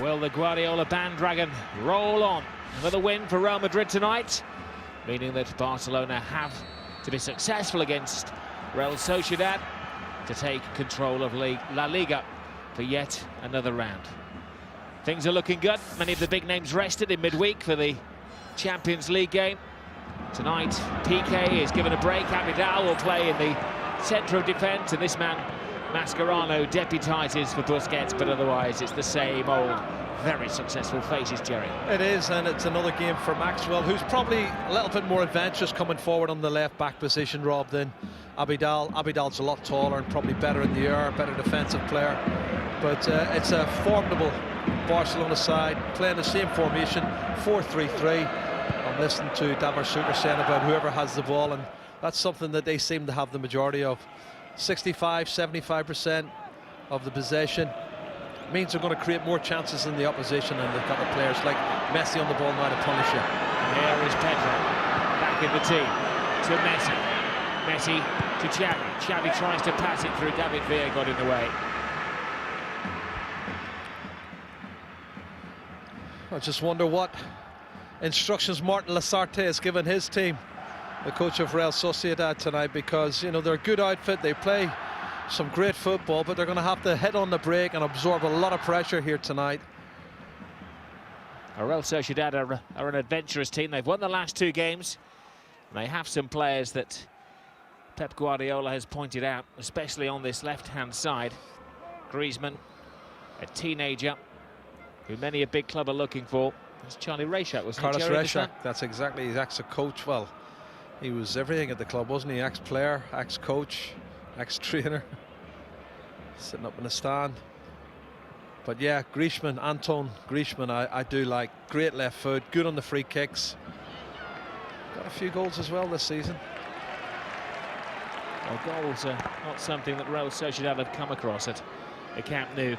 Will the Guardiola bandwagon roll on? Another win for Real Madrid tonight, meaning that Barcelona have to be successful against Real Sociedad to take control of La Liga for yet another round. Things are looking good. Many of the big names rested in midweek for the Champions League game. Tonight, Piqué is given a break. Abidal will play in the centre of defence, and this man, Mascherano, deputises for Busquets, but otherwise it's the same old, very successful faces, Jerry. It is, and it's another game for Maxwell, who's probably a little bit more adventurous coming forward on the left-back position, Rob, than Abidal. Abidal's a lot taller and probably better in the air, better defensive player. But it's a formidable Barcelona side, playing the same formation, 4-3-3. I'm listening to Davar Suker saying about whoever has the ball, and that's something that they seem to have the majority of. 65-75% of the possession means they're going to create more chances than the opposition, and they've got the players like Messi on the ball now to punish it. Here is Pedro, back in the team, to Messi. Messi to Xavi. Xavi tries to pass it through. David Villa got in the way. I just wonder what instructions Martin Lasarte has given his team, the coach of Real Sociedad, tonight, because, you know, they're a good outfit, they play some great football, but they're going to have to hit on the break and absorb a lot of pressure here tonight. Real Sociedad are an adventurous team. They've won the last 2 games. They have some players that Pep Guardiola has pointed out, especially on this left-hand side. Griezmann, a teenager who many a big club are looking for. It's Charlie Reshak, wasn't it? Carlos Reshak, that's exactly, he's ex-coach. Well, he was everything at the club, wasn't he? Ex-player, ex-coach, ex-trainer, sitting up in the stand. But yeah, Griezmann, Antoine Griezmann, I do like. Great left foot, good on the free kicks. Got a few goals as well this season. Well, goals are not something that Real Sociedad have come across at the Camp Nou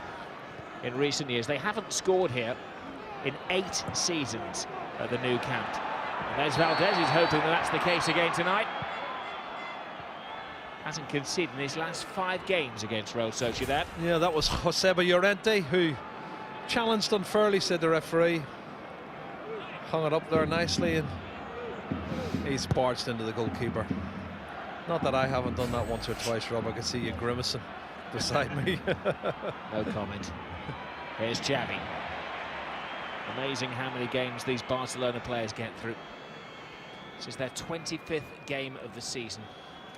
in recent years. They haven't scored here in 8 seasons at the Nou Camp. And there's Valdés, who's hoping that that's the case again tonight. Hasn't conceded in his last 5 games against Real Sociedad. Yeah, that was Joseba Llorente, who challenged unfairly, said the referee. Hung it up there nicely, and he's barged into the goalkeeper. Not that I haven't done that once or twice, Rob. I can see you grimacing beside me. No comment. Here's Xavi. Amazing how many games these Barcelona players get through. This is their 25th game of the season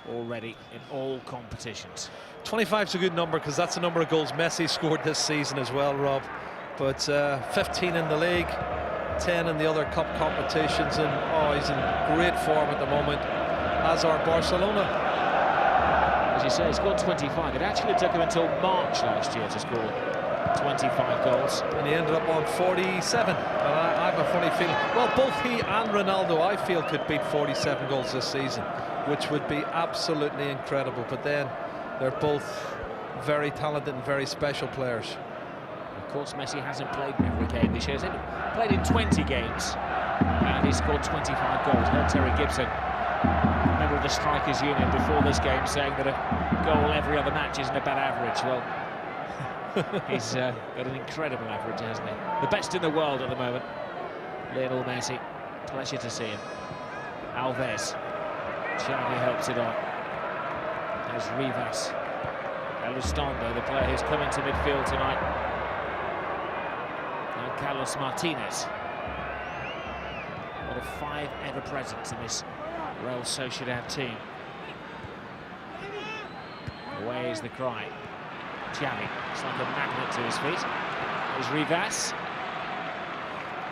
already in all competitions. 25's a good number, because that's the number of goals Messi scored this season as well, Rob. But 15 in the league, 10 in the other cup competitions, and oh, he's in great form at the moment, as are Barcelona. As you say, he scored 25. It actually took him until March last year to score 25 goals. And he ended up on 47. And I have a funny feeling, well, both he and Ronaldo, I feel, could beat 47 goals this season, which would be absolutely incredible. But then they're both very talented and very special players. Of course, Messi hasn't played in every game this year. He's played in 20 games and he scored 25 goals. I heard Terry Gibson, member of the Strikers Union, before this game saying that a goal every other match isn't a bad average. Well, he's got an incredible average, hasn't he? The best in the world at the moment, Lionel Messi. Pleasure to see him. Alves. Xavi helps it on. There's Rivas. Elustondo, the player who's come into midfield tonight. Now Carlos Martinez. One of 5 ever presence in this Real Sociedad team. Away is the cry. Xavi, it's like a magnet to his feet. There's Rivas.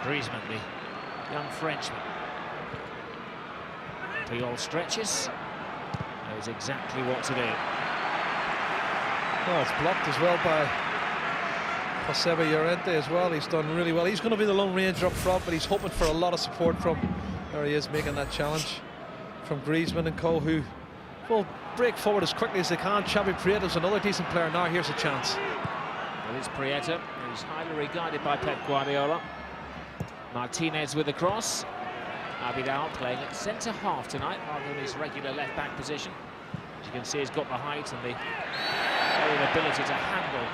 Griezmann, the young Frenchman. Puyol stretches. Knows exactly what to do. Oh, it's blocked as well by Joseba Llorente as well. He's done really well. He's going to be the lone ranger up front, but he's hoping for a lot of support from, there he is, making that challenge from Griezmann and co, who will break forward as quickly as they can. Xavi Prieto's another decent player. Now here's a chance. Well, it's Prieto, who's highly regarded by Pep Guardiola. Martinez with the cross. Abidal playing at centre-half tonight rather than his regular left-back position. As you can see, he's got the height and the ability to handle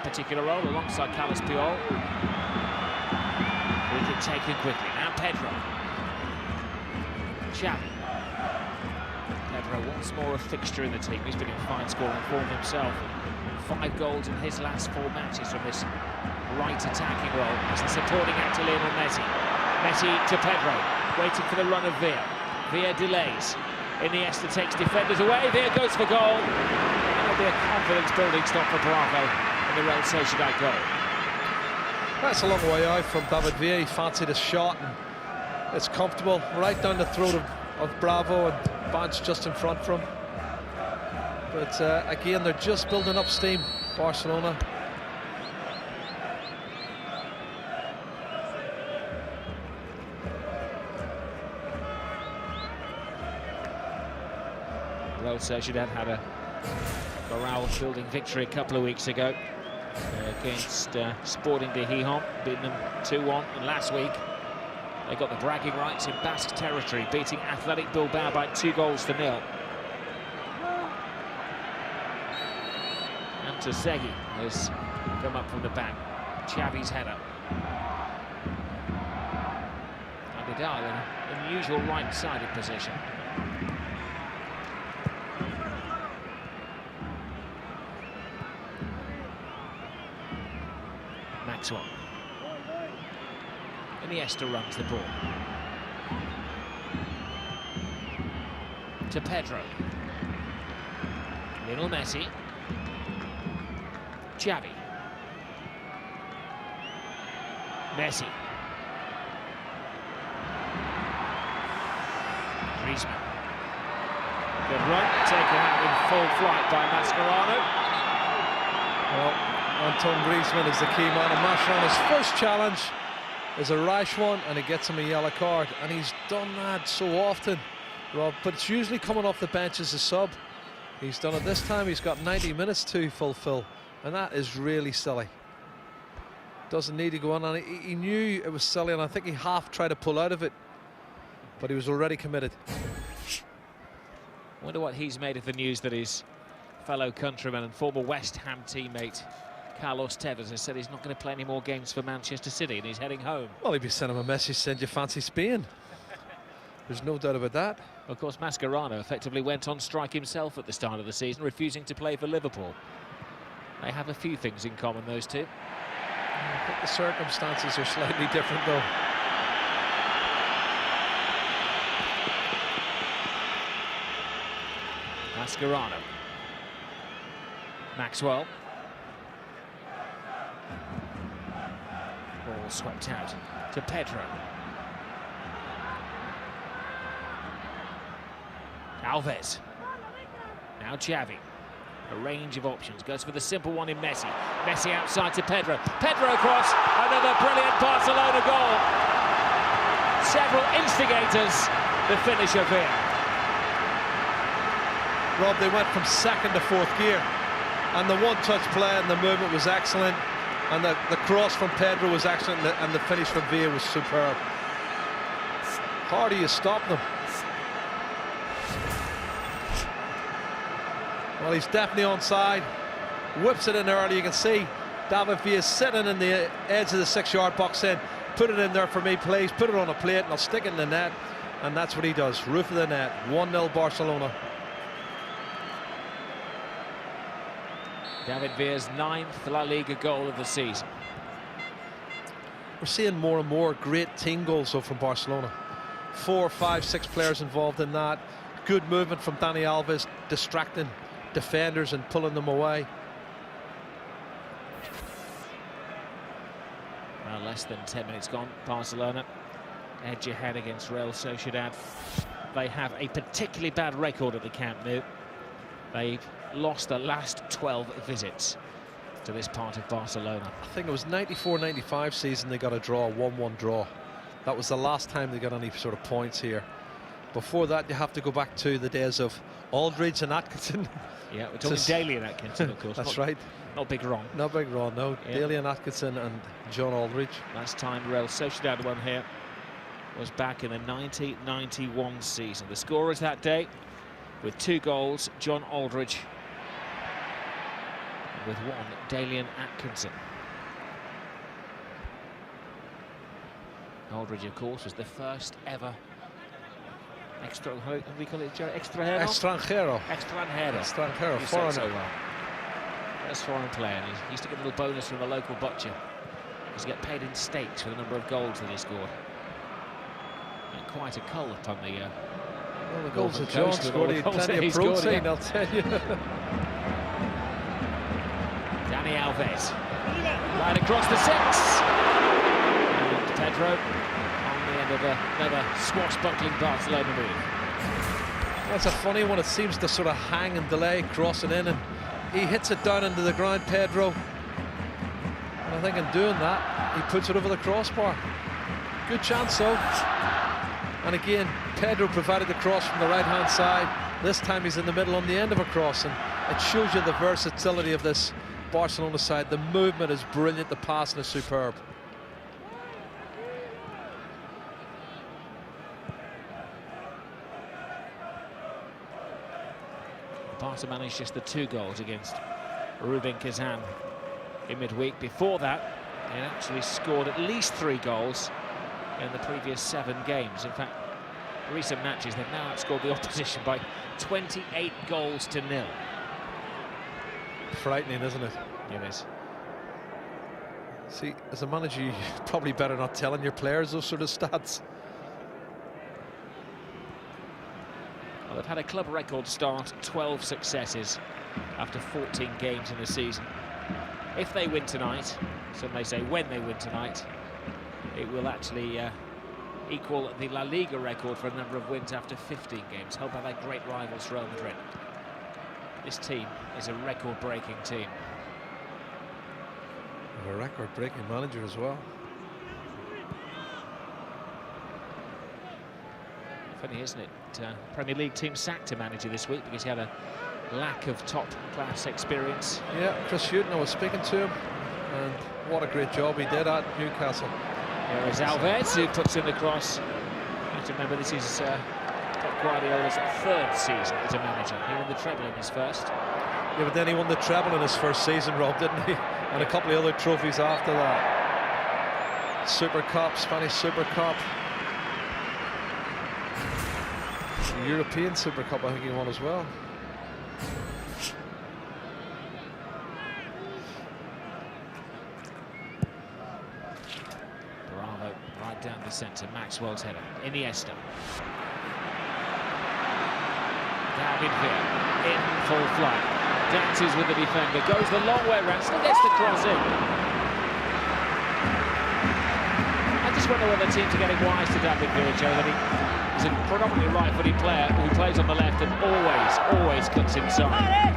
that particular role alongside Carlos Puyol. We can take him quickly. Now Pedro. Xavi. Pedro once more a fixture in the team. He's been in fine scoring form himself. 5 goals in his last 4 matches from this right attacking role as the supporting actor Lionel Messi. Messi to Pedro, waiting for the run of Villa. Villa delays. Iniesta takes defenders away. Villa goes for goal. It'll be a confidence-building stop for Bravo in the Real Sociedad goal. That's a long way out from David Villa. He fancied a shot, and it's comfortable right down the throat of Bravo, and Bant's just in front from him. But again, they're just building up steam, Barcelona. Real Sociedad had a morale-building victory a couple of weeks ago against Sporting de Gijón, beating them 2-1. And last week, they got the bragging rights in Basque territory, beating Athletic Bilbao by 2-0. And Tosegui has come up from the back. Xavi's header. Abidal in an unusual right-sided position. Maxwell. Iniesta runs the ball. To Pedro. Lionel Messi. Xavi. Messi. Griezmann. Good run, taken out in full flight by Mascherano. Well, Antoine Griezmann is the key man, and Mascherano's first challenge is a rash one, and it gets him a yellow card, and he's done that so often, Rob, but it's usually coming off the bench as a sub. He's done it this time. He's got 90 minutes to fulfill, and that is really silly. Doesn't need to go on, and he knew it was silly, and I think he half tried to pull out of it, but he was already committed. Wonder what he's made of the news that his fellow countryman and former West Ham teammate Carlos Tevez has said he's not going to play any more games for Manchester City and he's heading home. Well, he'd be sending him a message saying you fancy Spain. There's no doubt about that. Of course, Mascherano effectively went on strike himself at the start of the season, refusing to play for Liverpool. They have a few things in common, those two. I think the circumstances are slightly different, though. Mascherano. Maxwell. Ball swept out to Pedro. Alves. Now Xavi. A range of options. Goes for the simple one in Messi. Messi outside to Pedro. Pedro across. Another brilliant Barcelona goal. Several instigators. The finisher here. Rob, they went from second to fourth gear, and the one-touch play and the movement was excellent, and the cross from Pedro was excellent, and the finish from Villa was superb. How do you stop them? Well, he's definitely onside. Whips it in early. You can see David Villa sitting in the edge of the 6-yard box saying, put it in there for me, please. Put it on a plate and I'll stick it in the net. And that's what he does. Roof of the net. 1-0 Barcelona. David Villa's 9th La Liga goal of the season. We're seeing more and more great team goals though from Barcelona. 4, 5, 6 players involved in that. Good movement from Dani Alves, distracting defenders and pulling them away. Well, less than 10 minutes gone. Barcelona edge ahead against Real Sociedad. They have a particularly bad record at the Camp Nou. They've lost the last 12 visits to this part of Barcelona. I think it was 94-95 season they got a draw, 1-1 draw. That was the last time they got any sort of points here. Before that, you have to go back to the days of Aldridge and Atkinson. Yeah, we're talking Daly and Atkinson, of course. That's not, right. Not Big Ron. Not Big Ron, no. Yeah. Daly and Atkinson and John Aldridge. Last time Real Sociedad won here was back in the 90-91 season. The scorers that day, with 2 goals, John Aldridge with one Dalian Atkinson. Aldridge, of course, was the first ever extranjero. Foreigner. So well. First foreign player. And he used to get a little bonus from the local butcher. He used to get paid in steaks for the number of goals that he scored. And quite a cult on the. Well, the goals that John scored, he had plenty of protein, I'll tell you. Dani Alves, right across the six. And Pedro on the end of another swashbuckling Barcelona move. That's a funny one. It seems to sort of hang and delay, crossing in, and he hits it down into the ground, Pedro. And I think in doing that, he puts it over the crossbar. Good chance, though. And again, Pedro provided the cross from the right-hand side. This time he's in the middle on the end of a cross, and it shows you the versatility of this Barcelona side. The movement is brilliant, the passing is superb. Barca managed just the 2 goals against Rubin Kazan in midweek. Before that, they actually scored at least 3 goals in the previous 7 games. In fact, recent matches, they've now outscored the opposition by 28 goals to 0. Frightening, isn't it? It is. See, as a manager, you're probably better not telling your players those sort of stats. Well, they've had a club record start, 12 successes after 14 games in the season. If they win tonight, some may say when they win tonight, it will actually equal the La Liga record for a number of wins after 15 games, held by their great rivals Real Madrid. This team is a record-breaking team. A record-breaking manager as well. Funny, isn't it? Premier League team sacked a manager this week because he had a lack of top-class experience. Yeah, Chris Hughton, I was speaking to him, and what a great job he did at Newcastle. There is Alves, who puts in the cross. You have to remember, this is Pep Guardiola's 3rd season as a manager. He won the treble in his first. Yeah, but then he won the treble in his first season, Rob, didn't he? And a couple of other trophies after that. Super Cup, Spanish Super Cup. The European Super Cup, I think he won as well. Bravo, right down the centre. Maxwell's header. Iniesta. David Villa in full flight. Dances with the defender. Goes the long way round. Still gets the cross in. I just wonder whether teams are getting wise to David Villa, Joe, that he's a predominantly right-footed player who plays on the left and always cuts inside.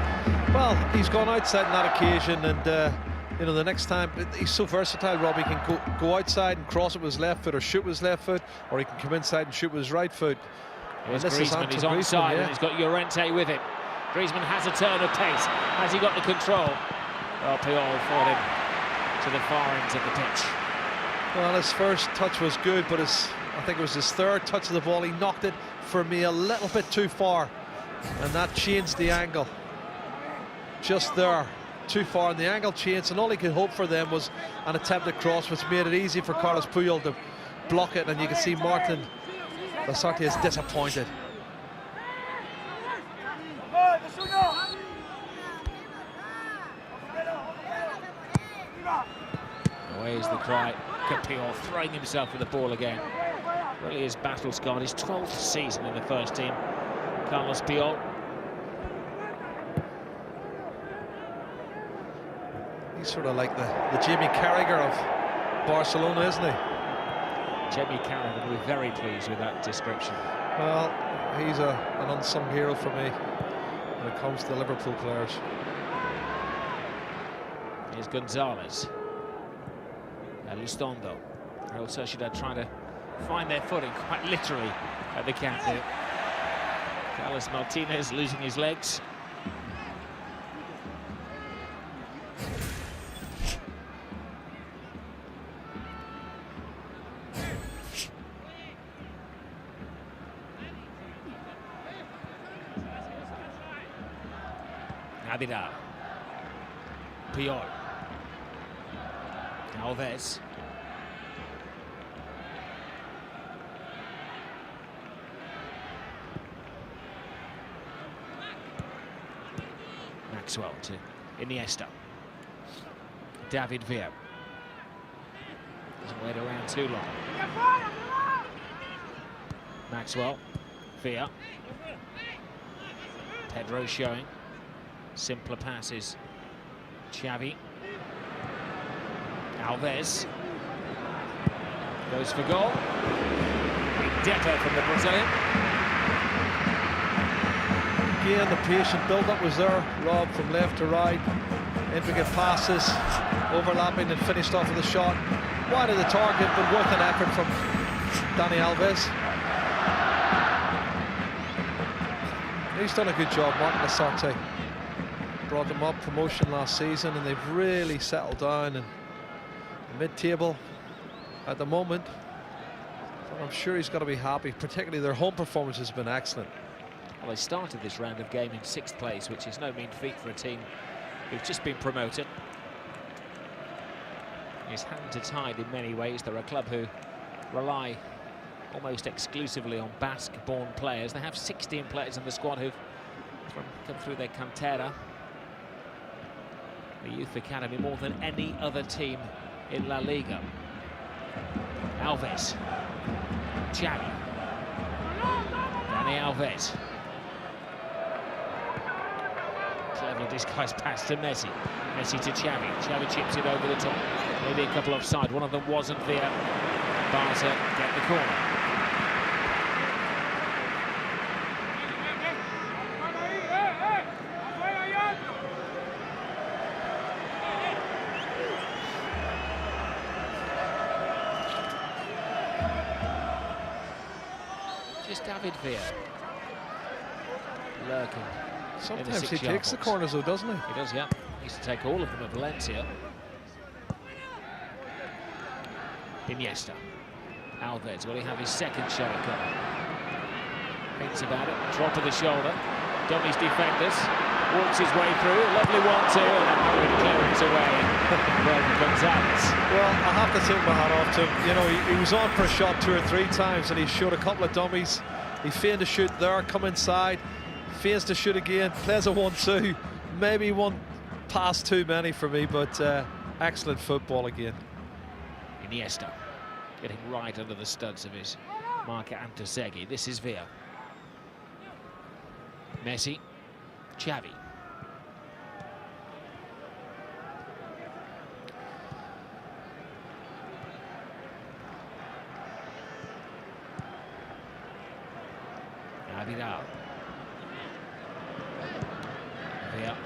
Well, he's gone outside on that occasion, and you know, the next time, he's so versatile, Rob. He can go outside and cross it with his left foot or shoot with his left foot, or he can come inside and shoot with his right foot. Here's Griezmann, he's onside, and he's got Llorente with him. Griezmann has a turn of pace. Has he got the control? Well, Puyol fought him to the far ends of the pitch. Well, his first touch was good, but I think it was his 3rd touch of the ball. He knocked it, for me, a little bit too far, and that changed the angle. Just there, too far, and the angle changed, and all he could hope for them was an attempted cross, which made it easy for Carlos Puyol to block it, and you can see Martin Lasarte is disappointed. Away is the cry. Puyol throwing himself with the ball again. Really is battle scarred. His 12th season in the first team. Carlos Puyol. He's sort of like the Jamie Carragher of Barcelona, isn't he? Jamie Carragher will be very pleased with that description. Well, he's an unsung hero for me when it comes to the Liverpool players. Here's González. Elustondo. Real Sociedad trying to find their footing, quite literally, at the Camp Nou. Carlos Martinez losing his legs. Abidal. Puyol. Alves. Maxwell to Iniesta. David Villa. Doesn't wait around too long. Maxwell. Villa. Pedro showing. Simpler passes. Xavi. Alves. Goes for goal. Big depot from the Brazilian. Again, the patient build-up was there. Rob from left to right. Intricate passes, overlapping and finished off with a shot. Wide of the target, but worth an effort from Dani Alves. He's done a good job, Martin Lasarte. Brought them up promotion last season, and they've really settled down in mid-table at the moment. So I'm sure he's got to be happy. Particularly their home performance has been excellent. Well, they started this round of game in 6th place, which is no mean feat for a team who've just been promoted. His hands are tied in many ways. They're a club who rely almost exclusively on Basque-born players. They have 16 players in the squad who've come through their cantera, the youth academy, more than any other team in La Liga. Alves. Xavi. Dani Alves. Cleverly disguised pass to Messi. Messi to Xavi. Xavi chips it over the top. Maybe a couple offside. One of them wasn't via Barca get the corner. Just David Villa lurking. Sometimes he takes the corners though, doesn't he? He does, yeah. He used to take all of them at Valencia. Iniesta. Alves, will he have his second shot at goal? Thinks about it, drop of the shoulder. Dummies defenders, walks his way through, lovely 1-2, and a hurried clearance away from González. Well, I have to take my hat off to him. You know, he was on for a shot 2 or 3 times, and he showed a couple of dummies. He feigned to shoot there, come inside, feigns to shoot again, plays a 1-2. Maybe one pass too many for me, but excellent football again. Iniesta getting right under the studs of his marker Antosegui. This is Villa. Messi. Xavi. Abidal. Villa.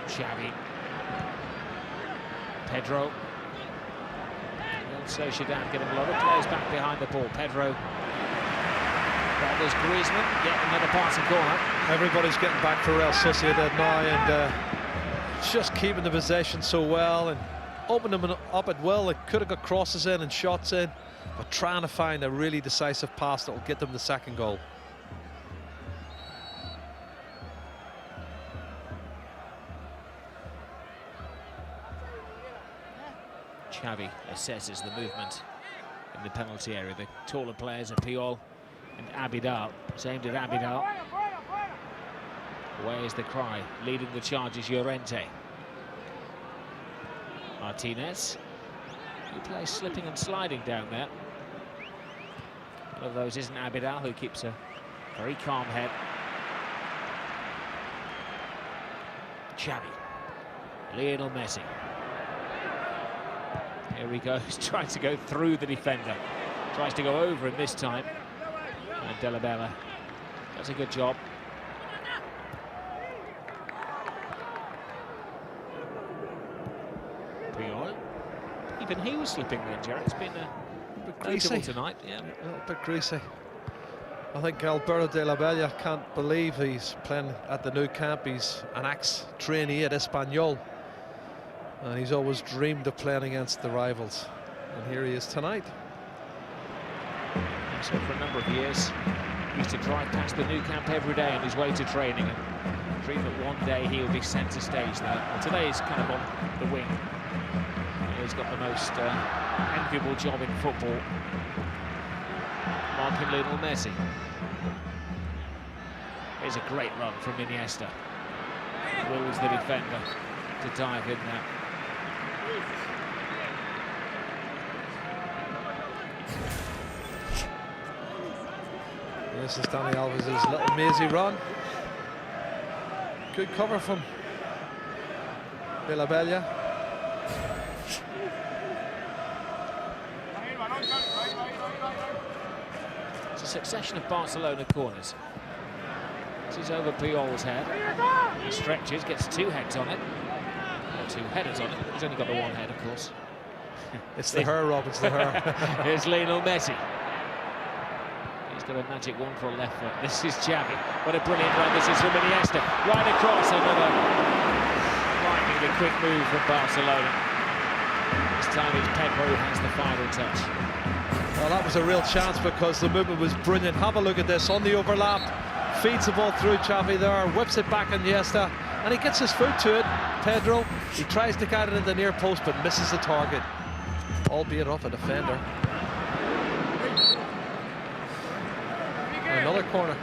Xavi. Pedro. Sociedad getting a lot of players back behind the ball. Pedro. There's Griezmann, yet another passing corner. Everybody's getting back for Real Sociedad now, and just keeping the possession so well and opening them up at will. They could have got crosses in and shots in, but trying to find a really decisive pass that will get them the second goal. Xavi assesses the movement in the penalty area. The taller players are Puyol and Abidal. It's aimed at Abidal. Away is the cry. Leading the charge is Llorente. Martinez. He plays slipping and sliding down there. One of those isn't Abidal, who keeps a very calm head. Xavi. Lionel Messi. Here he goes, trying to go through the defender. Tries to go over him this time. And Della Bella does a good job. Puyol. Even he was slipping there, Gerard. It's been notable tonight. Yeah. A little bit greasy. I think Alberto Della Bella can't believe he's playing at the new camp. He's an ex-trainee at Espanyol. And he's always dreamed of playing against the rivals. And here he is tonight. So for a number of years, He used to drive past the new camp every day on his way to training and dream that one day he'll be centre stage there. Well, today he's kind of on the wing. He's got the most enviable job in football, marking Lionel Messi. Here's a great run from Iniesta. Wills the defender to dive in there. This is Dani Alves' little mazy run. Good cover from Villa. It's a succession of Barcelona corners. This is over Puyol's head. He stretches, gets two heads on it. Or two headers on it. He's only got the one head, of course. It's the her, Rob, it's the her. Here's Lionel Messi. He's got a magic one for a left foot. This is Xavi. What a brilliant run this is from Iniesta. Right across, another lightningly quick move from Barcelona. This time it's Pedro who has the final touch. Well, that was a real chance because the movement was brilliant. Have a look at this on the overlap. Feeds the ball through Xavi there, whips it back Iniesta, and he gets his foot to it. Pedro, he tries to get it in the near post but misses the target, albeit off a defender. Another corner.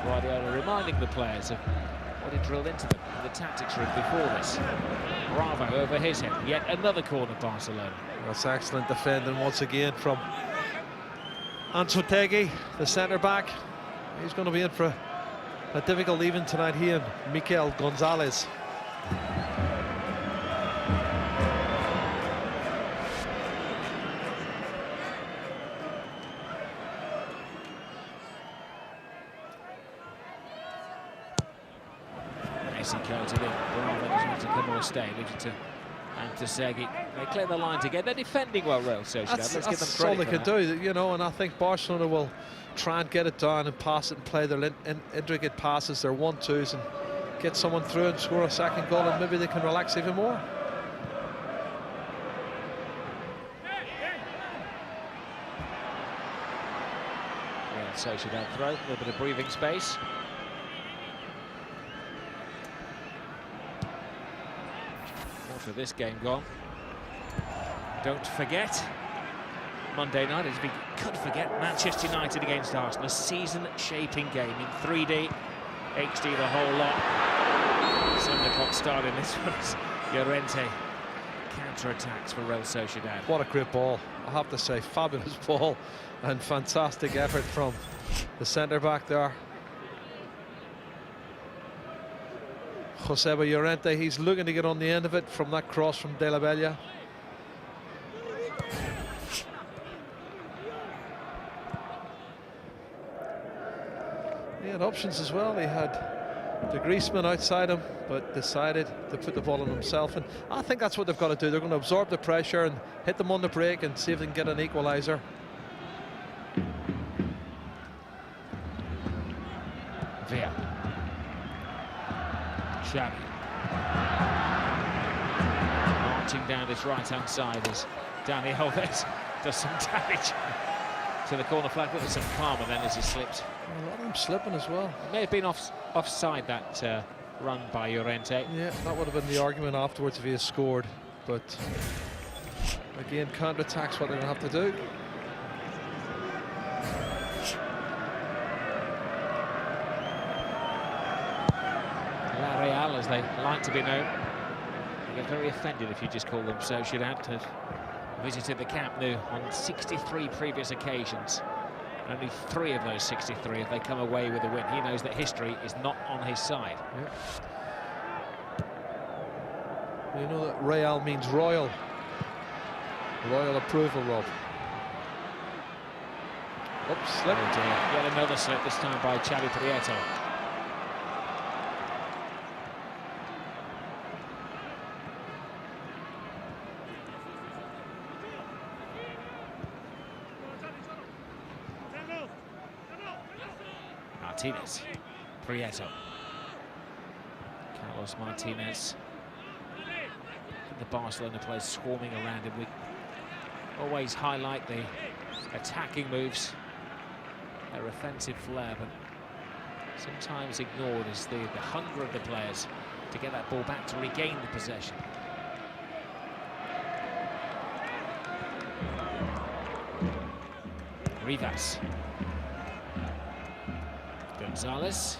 Guardiola reminding the players of what he drilled into them in the tactics room before this. Bravo over his head. Yet another corner, Barcelona. That's excellent defending once again from Antoine, the centre-back. He's going to be in for a difficult evening tonight, he and Mikel González. Messi comes in. Bravo doesn't want to come or stay. Leaves it to Antoine. They clear the line together. They're defending well, Real Sociedad. Let's give them credit. That's all they can do, you know, and I think Barcelona will try and get it down and pass it and play their intricate passes, their 1-2s, and get someone through and score a second goal, and maybe they can relax even more. Real Sociedad throw, a little bit of breathing space. For this game gone. Don't forget, Monday night, as we could forget, Manchester United against Arsenal, a season-shaping game in 3D, HD the whole lot. 7 o'clock start in this one. Llorente counter-attacks for Real Sociedad. What a great ball, I have to say, fabulous ball and fantastic effort from the centre-back there. Joseba Llorente, he's looking to get on the end of it from that cross from De La Bella. He had options as well. He had the Griezmann outside him, but decided to put the ball on himself. And I think that's what they've got to do. They're going to absorb the pressure and hit them on the break and see if they can get an equaliser. Villa. Xavi. Marching down this right-hand side as Dani Alves does some damage to the corner flag. Look at some calmer then as he slipped. A lot of them slipping as well. May have been offside that run by Llorente. Yeah, that would have been the argument afterwards if he had scored. But again, counter-attack's what they're going to have to do. La Real, as they like to be known. They get very offended if you just call them Sociedad. Have visited the Camp Nou on 63 previous occasions. Only 3 of those 63 have they come away with a win. He knows that history is not on his side. Yeah. You know that Real means royal. Royal approval, Rob. Oops, slip. Oh dear. Yet another slip, this time by Xavi Prieto. Martinez, Prieto, Carlos Martinez. the Barcelona players swarming around him. We always highlight the attacking moves, their offensive flair, but sometimes ignored is the hunger of the players to get that ball back, to regain the possession. Rivas. González.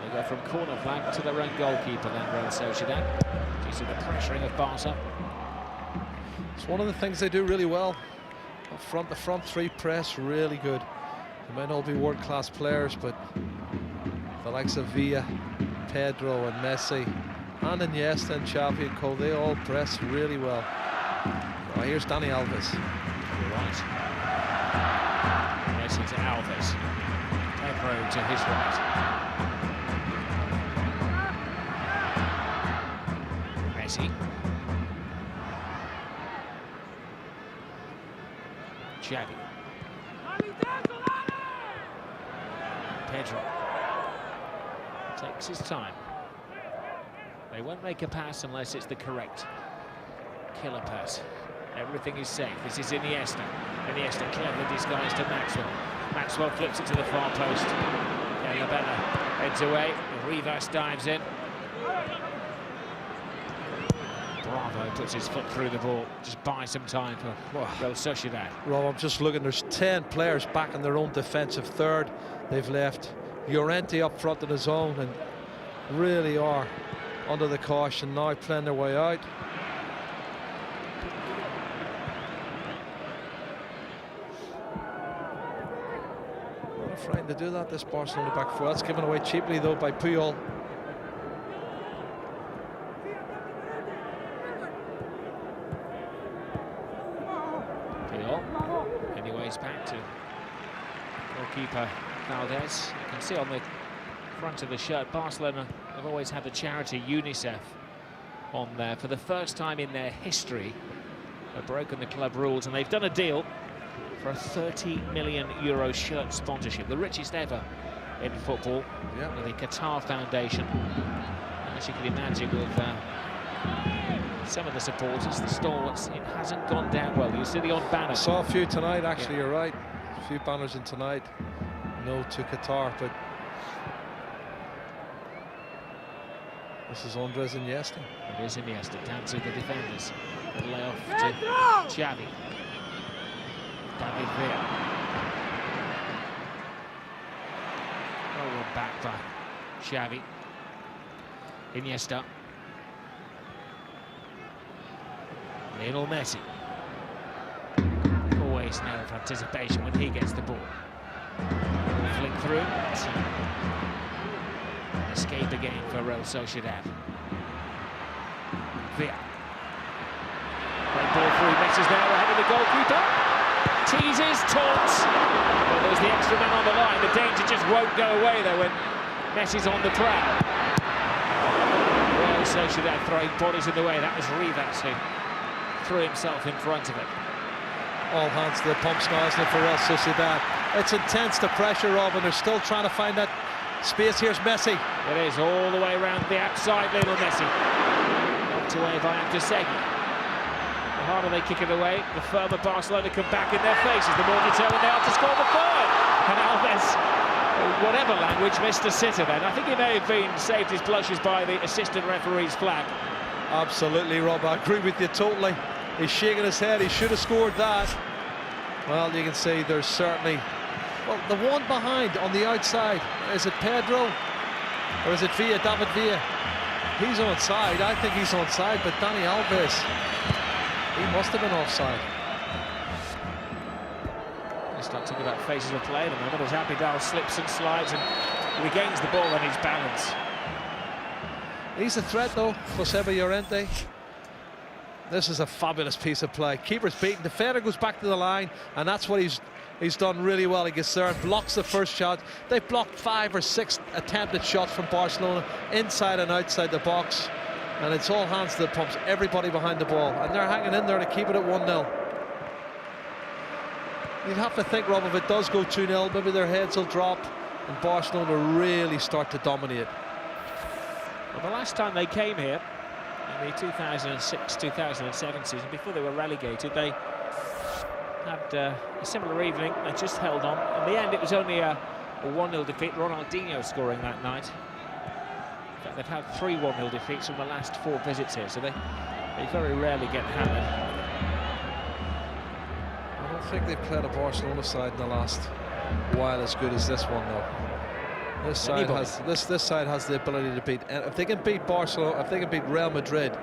They go from corner flag to their own goalkeeper then, Real Sociedad, due to the pressuring of Barca. It's one of the things they do really well. Up front, the front three press really good. They might all be world-class players, but the likes of Villa, Pedro and Messi, and Iniesta and Xavi and Co, they all press really well. Right, here's Dani Alves. You're right. Messi to Alves. Pedro to his right. Messi. Xavi. Pedro takes his time. They won't make a pass unless it's the correct killer pass. Everything is safe. This is Iniesta. Iniesta cleverly disguised to Maxwell. Maxwell flips it to the far post. Labaka heads away. Rivas dives in. Bravo puts his foot through the ball. Just buy some time for Real Sociedad. Rob, I'm just looking. There's 10 players back in their own defensive third. They've left Llorente up front in his own and really are under the caution now, playing their way out. Not afraid to do that, this Barcelona back four. That's given away cheaply though by Puyol. Anyways, back to goalkeeper Valdés. You can see on the front of the shirt, Barcelona have always had the charity UNICEF on there. For the first time in their history, they've broken the club rules, and they've done a deal for a €30 million shirt sponsorship, the richest ever in football, with the Qatar Foundation. As you can imagine, with some of the supporters, the stalwarts, it hasn't gone down well. You see the odd banner. I saw a few tonight, actually, you're right. A few banners in tonight. No to Qatar, but this is Andrés Iniesta. It is Iniesta, down to the defenders. The layoff to Xavi. David Villa. Oh, we're back by Xavi. Iniesta. Lionel Messi. Always an error of anticipation when he gets the ball. Flick through. Escape again for Real Sociedad. Villa. Great ball through. Messi's there ahead of the goalkeeper. Teases, taunts. Well, there's the extra man on the line. The danger just won't go away though when Messi's on the prowl. Real Sociedad throwing bodies in the way. That was Rivas who threw himself in front of it. All hands to the pumps now, isn't it, for Real Sociedad? It's intense, the pressure, Rob, and they're still trying to find that space. Here's Messi. It is all the way around the outside, Lionel Messi. Knocked away by Antoine. The harder they kick it away, the firmer Barcelona come back in their faces, the more determined they are to score the third. And Alves, whatever language, missed a sitter then. I think he may have been saved his blushes by the assistant referee's flag. Absolutely, Rob, I agree with you totally. He's shaking his head, he should have scored that. Well, you can see there's certainly... Well, the one behind on the outside, is it Pedro? Or is it Villa, David Villa? He's onside, I think he's onside, but Dani Alves, he must have been offside. You start talking about faces of play at the moment as Abidal slips and slides and regains the ball on his balance. He's a threat though, Joseba Llorente. This is a fabulous piece of play. Keeper's beaten, defender goes back to the line, and that's what he's done really well. He gets there and blocks the first shot. They've blocked 5 or 6 attempted shots from Barcelona, inside and outside the box. And it's all hands to the pumps, everybody behind the ball. And they're hanging in there to keep it at 1-0. You'd have to think, Rob, if it does go 2-0, maybe their heads will drop and Barcelona really start to dominate. Well, the last time they came here, In the 2006-2007 season, before they were relegated, they had a similar evening. They just held on. In the end, it was only a 1-0 defeat. Ronaldinho scoring that night. In fact, they've had 3 1-0 defeats from the last 4 visits here, so they very rarely get hammered. I don't think they've played a Barcelona side in the last while as good as this one, though. This side has the ability to beat. If they can beat Barcelona, if they can beat Real Madrid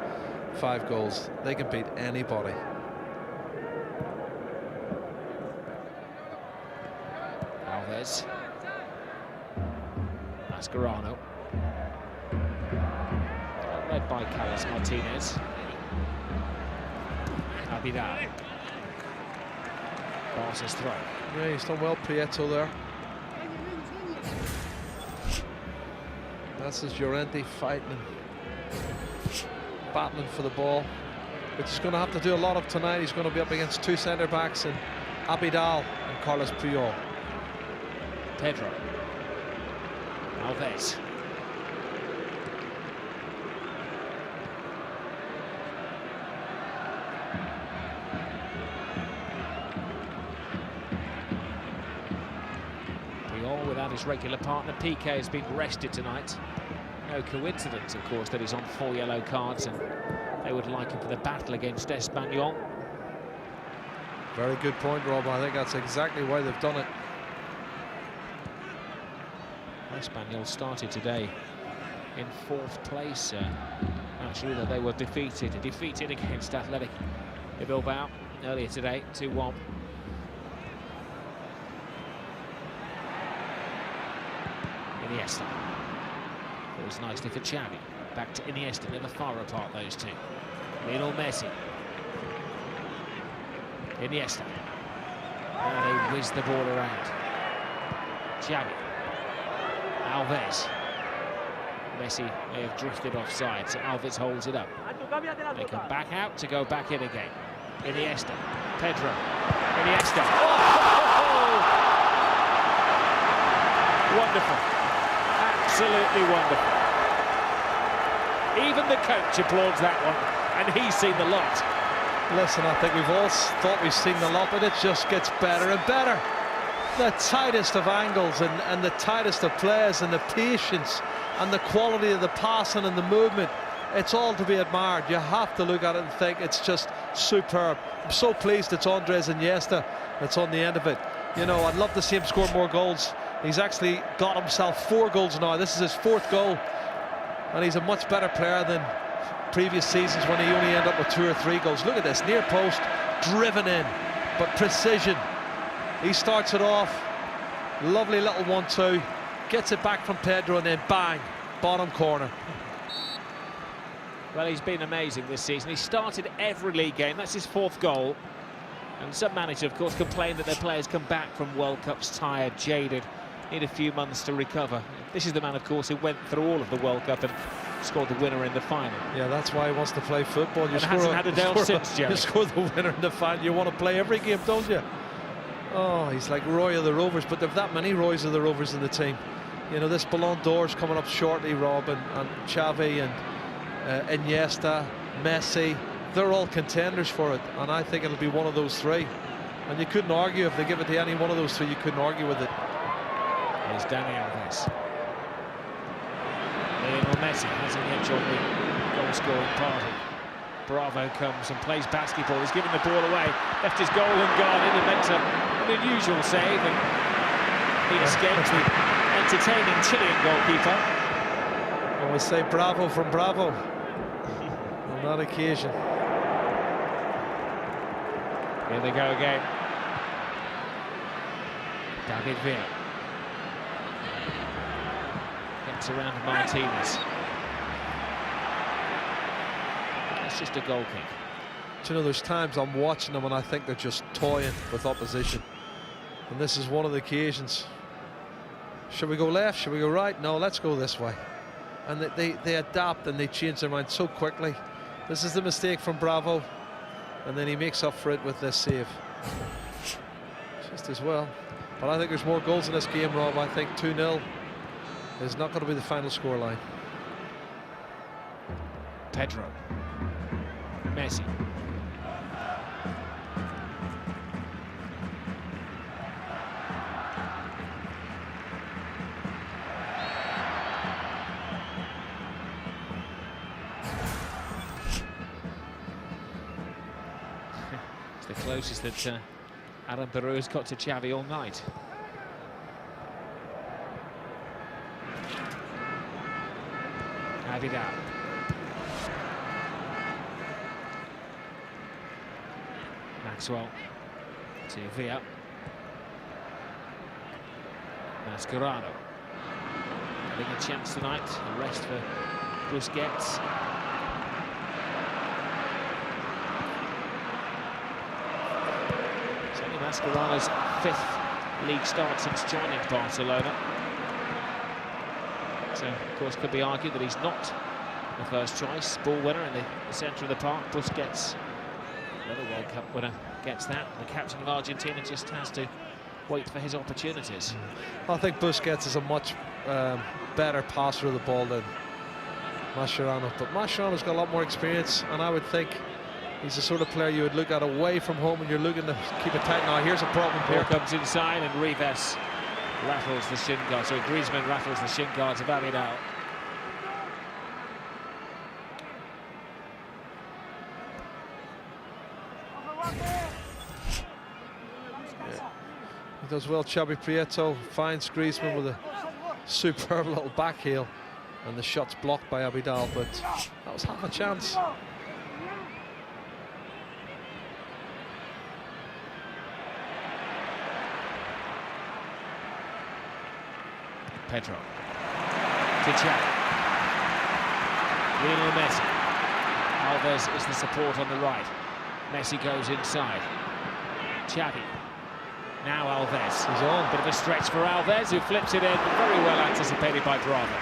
5 goals, they can beat anybody. Alves, Mascherano, led by Carlos Martinez. Abidal. Barca's throw. Yeah, he's done well, Prieto there. That's his Llorente fighting and battling for the ball, which he's going to have to do a lot of tonight. He's going to be up against 2 centre-backs and Abidal and Carlos Puyol. Pedro. Alves. Puyol without his regular partner. Piqué has been rested tonight. No coincidence, of course, that he's on 4 yellow cards, and they would like him for the battle against Espanyol. Very good point, Rob. I think that's exactly why they've done it. Espanyol started today in 4th place. Actually, that they were defeated against Athletic Bilbao earlier today, 2-1. Iniesta. It was nicely for Xavi. Back to Iniesta, never far apart, those two. Lionel Messi. Iniesta. Oh, they whiz the ball around. Xavi. Alves. Messi may have drifted offside, so Alves holds it up. They come back out to go back in again. Iniesta. Pedro. Iniesta. Oh! Wonderful. Absolutely wonderful. Even the coach applauds that one, and he's seen the lot. Listen, I think we've all thought we've seen the lot, but it just gets better and better. The tightest of angles and the tightest of plays and the patience and the quality of the passing and the movement, it's all to be admired. You have to look at it and think it's just superb. I'm so pleased it's Andrés Iniesta that's on the end of it. You know, I'd love to see him score more goals. He's actually got himself 4 goals now. This is his 4th goal, and he's a much better player than previous seasons when he only ended up with 2 or 3 goals. Look at this, near post, driven in, but precision. He starts it off, lovely little 1-2, gets it back from Pedro, and then bang, bottom corner. Well, he's been amazing this season. He started every league game. That's his 4th goal. And some managers, of course, complain that their players come back from World Cups tired, jaded, need a few months to recover. This is the man, of course, who went through all of the World Cup and scored the winner in the final. Yeah, that's why he wants to play football. You hasn't had a day off since, Jerry. You score the winner in the final. You want to play every game, don't you? Oh, he's like Roy of the Rovers, but there've that many Roys of the Rovers in the team. You know, this Ballon d'Or's coming up shortly, Rob, and Xavi and Iniesta, Messi, they're all contenders for it, and I think it'll be one of those 3. And you couldn't argue if they give it to any one of those 3. You couldn't argue with it. Here's Dani Alves. Lionel Messi hasn't yet joined the goal-scoring party. Bravo comes and plays basketball. He's given the ball away, left his goal unguarded, and meant an unusual save, and he escaped the entertaining Chilean goalkeeper. I would say bravo from Bravo on that occasion. Here they go again. David Villa gets around Martinez. It's just a goal kick. Do you know, there's times I'm watching them and I think they're just toying with opposition, and this is one of the occasions. Should we go left? Should we go right? No, let's go this way. And they adapt and they change their mind so quickly. This is the mistake from Bravo, and then he makes up for it with this save. Just as well. But I think there's more goals in this game, Rob. I think 2-0 is not going to be the final scoreline. Pedro. Messi. It's the closest that Aranburu has got to Xavi all night. Abidal. Maxwell to Villa. Mascherano having a chance tonight. A rest for Busquets. It's only Mascherano's 5th league start since joining Barcelona. So, of course, could be argued that he's not the first choice ball winner in the centre of the park. Busquets, another World Cup winner, gets that. The captain of Argentina just has to wait for his opportunities. I think Busquets is a much better passer of the ball than Mascherano, but Mascherano's got a lot more experience, and I would think he's the sort of player you would look at away from home when you're looking to keep it tight. Now, here's a problem here. Ball comes inside, and Rivas rattles the shin guards. So Griezmann rattles the shin guards of Abidal. He does well. Xabi Prieto finds Griezmann with a superb little back heel, and the shot's blocked by Abidal, but that was half a chance. Pedro to Xavi. Lionel Messi. Alves is the support on the right. Messi goes inside. Xavi. Now Alves. He's on. Bit of a stretch for Alves, who flips it in. Very well anticipated by Bravo.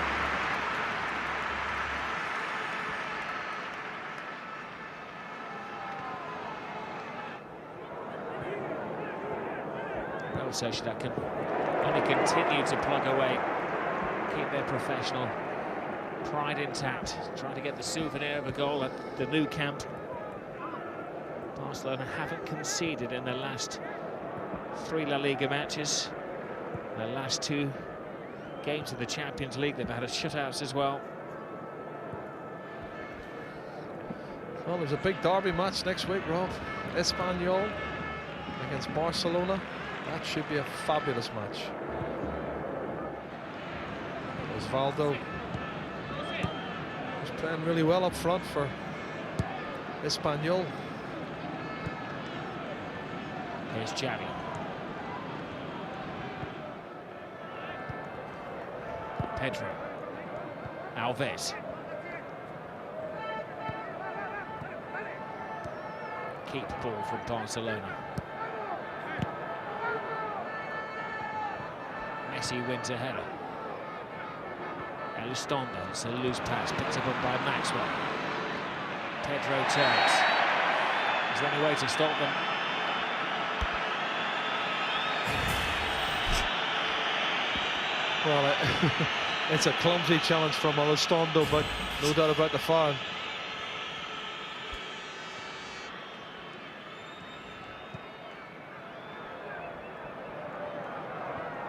Sociedad can only continue to plug away, keep their professional pride intact, trying to get the souvenir of a goal at the new camp. Barcelona haven't conceded in their last 3 La Liga matches. Their last 2 games of the Champions League, they've had shutouts as well. Well, there's a big derby match next week, Rob. Espanyol against Barcelona. That should be a fabulous match. Osvaldo was playing really well up front for Espanyol. Here's Xavi. Pedro. Alves. Keep ball from Barcelona. Messi wins a header. Elustondo, it's a loose pass, picked up by Maxwell. Pedro turns. Is there any way to stop them? Well, it's a clumsy challenge from Elustondo, but no doubt about the foul.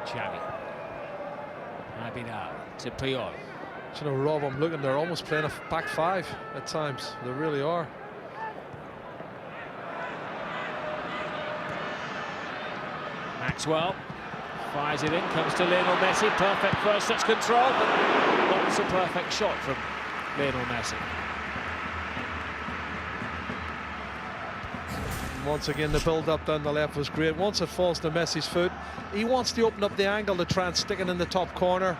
Xavi. Abidal to Puyol. You know, Rob, I'm looking, they're almost playing a back 5 at times. They really are. Maxwell fires it in, comes to Lionel Messi. Perfect first touch control, but not a perfect shot from Lionel Messi. Once again, the build-up down the left was great. Once it falls to Messi's foot, he wants to open up the angle to try and stick it in the top corner.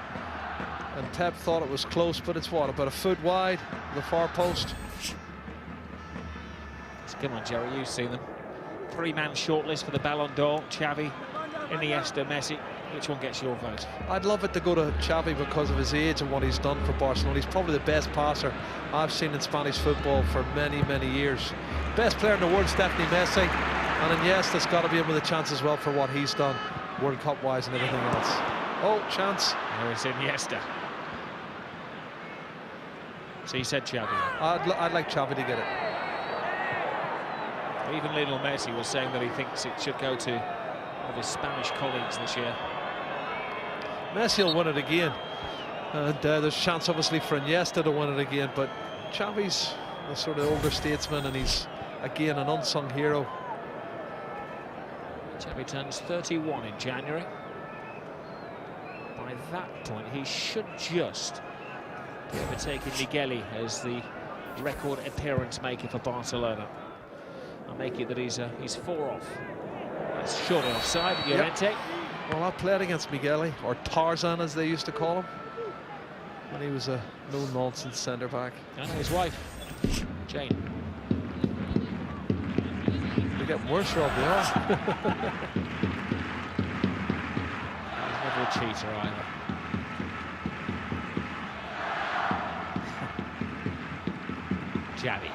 And Pep thought it was close, but it's what, about a foot wide, the far post. Come on, Jerry, you've seen them. 3-man shortlist for the Ballon d'Or. Xavi, Iniesta, Messi. Which one gets your vote? I'd love it to go to Xavi because of his age and what he's done for Barcelona. He's probably the best passer I've seen in Spanish football for many, many years. Best player in the world is definitely Messi, and Iniesta's got to be in with a chance as well for what he's done World Cup wise and everything else. Oh, chance. There is Iniesta. So you said Xavi. I'd like Xavi to get it. Even Lionel Messi was saying that he thinks it should go to one of his Spanish colleagues this year. Messi will win it again. And there's a chance, obviously, for Iniesta to win it again. But Xavi's a sort of older statesman, and he's, again, an unsung hero. Xavi turns 31 in January. By that point, he should just be overtaking Migueli as the record appearance maker for Barcelona. I'll make it that he's 4 off. That's shortly offside, Llorente. Yep. Well, I played against Migueli, or Tarzan as they used to call him, when he was a no-nonsense centre-back. I know his wife, Jane. They're getting worse, Rob, they are. He's never a cheater either. Xavi.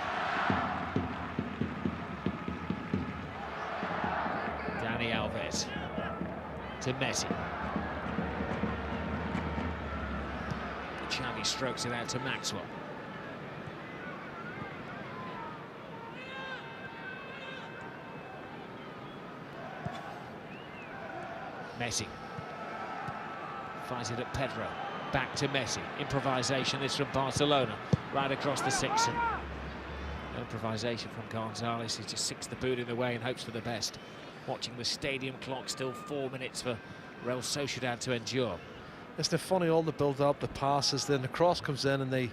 Dani Alves to Messi. Xavi strokes it out to Maxwell. Messi finds it at Pedro. Back to Messi. Improvisation is from Barcelona. Right across the 6. No improvisation from González. He just sicks the boot in the way and hopes for the best. Watching the stadium clock, still 4 minutes for Real Sociedad to endure. It's the funny, all the build-up, the passes, then the cross comes in and they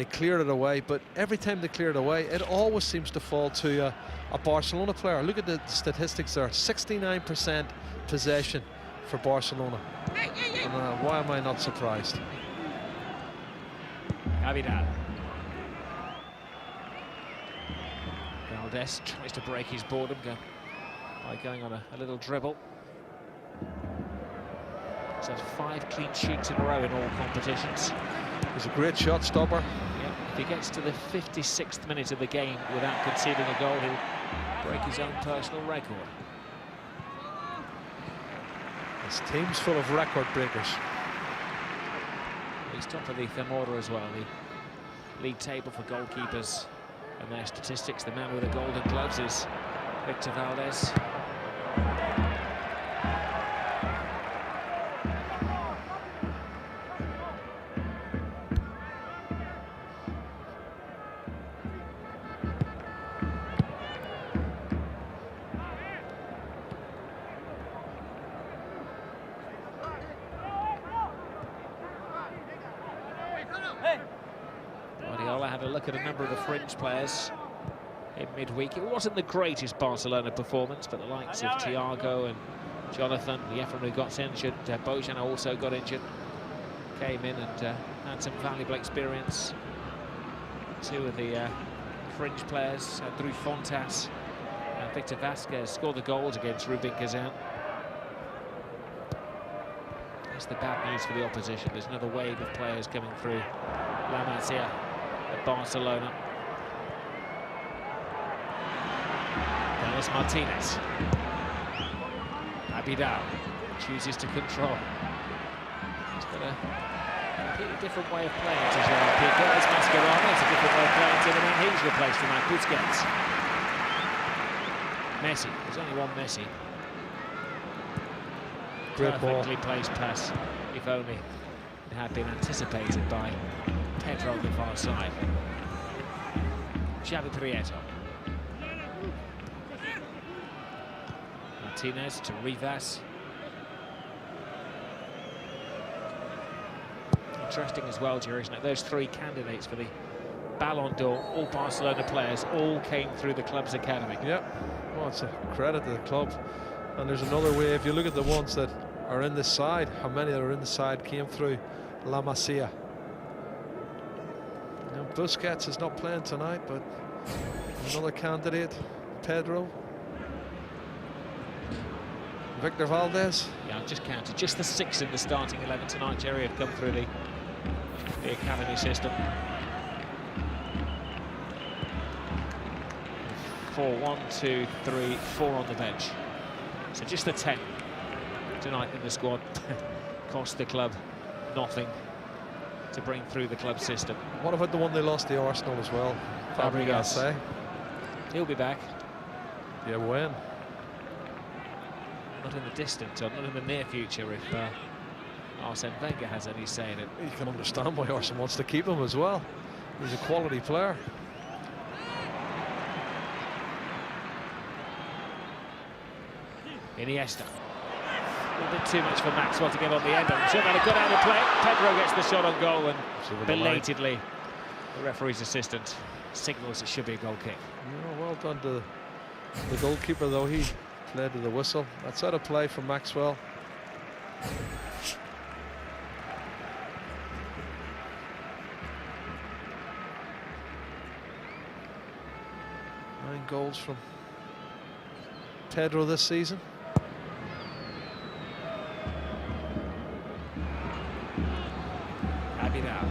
clear it away. But every time they clear it away, it always seems to fall to a Barcelona player. Look at the statistics there: 69% possession for Barcelona. And why am I not surprised? Abidal. Valdés tries to break his boredom by going on a little dribble. He's had 5 clean sheets in a row in all competitions. He's a great shot stopper. Yeah, if he gets to the 56th minute of the game without conceding a goal, he'll break his own personal record. This team's full of record breakers. He's top of the Thermodor as well, the league table for goalkeepers and their statistics. The man with the golden gloves is Víctor Valdés. Guardiola had a look at a number of the fringe players in midweek. It wasn't the greatest Barcelona performance, but the likes of Thiago and Jonathan, the Efren who got injured, Bojan also got injured, came in and had some valuable experience. 2 of the fringe players, Andrés Fontas and Victor Vázquez, scored the goals against Rubin Kazan. That's the bad news for the opposition. There's another wave of players coming through La Masia at Barcelona. Carlos Martinez. Abidal chooses to control. He's got a completely different way of playing to Gerard Piqué. It's Mascherano. It's a different way of playing to the man he's replaced tonight, Busquets. Messi. There's only one Messi. Perfectly placed pass, if only it had been anticipated by Pedro on the far side. Xavi Prieto. Martinez to Rivas. Interesting as well, Jerry, isn't it? Those 3 candidates for the Ballon d'Or, all Barcelona players, all came through the club's academy. Yep. Well, it's a credit to the club. And there's another way. If you look at the ones that are in this side, how many that are in the side came through La Masia. Now, Busquets is not playing tonight, but another candidate, Pedro. Víctor Valdés. Yeah, I've just counted. Just the 6 in the starting 11 tonight, Jerry, have come through the academy system. 4, 1, 2, 3, 4 on the bench. So just the 10 tonight in the squad cost the club nothing. to bring through the club system. What about the one they lost to Arsenal as well? Fabregas. He'll be back. Yeah, when? Not in the distant, or not in the near future, if Arsene Wenger has any say in it. You can understand why Arsene wants to keep him as well. He's a quality player. Iniesta. A little bit too much for Maxwell to get on the end. I'm sure that a good out of play. Pedro gets the shot on goal, and belatedly the referee's assistant signals it should be a goal kick. Yeah, well done to the goalkeeper, though. He led to the whistle. That's out of play from Maxwell. Nine goals from Pedro this season. Abidal.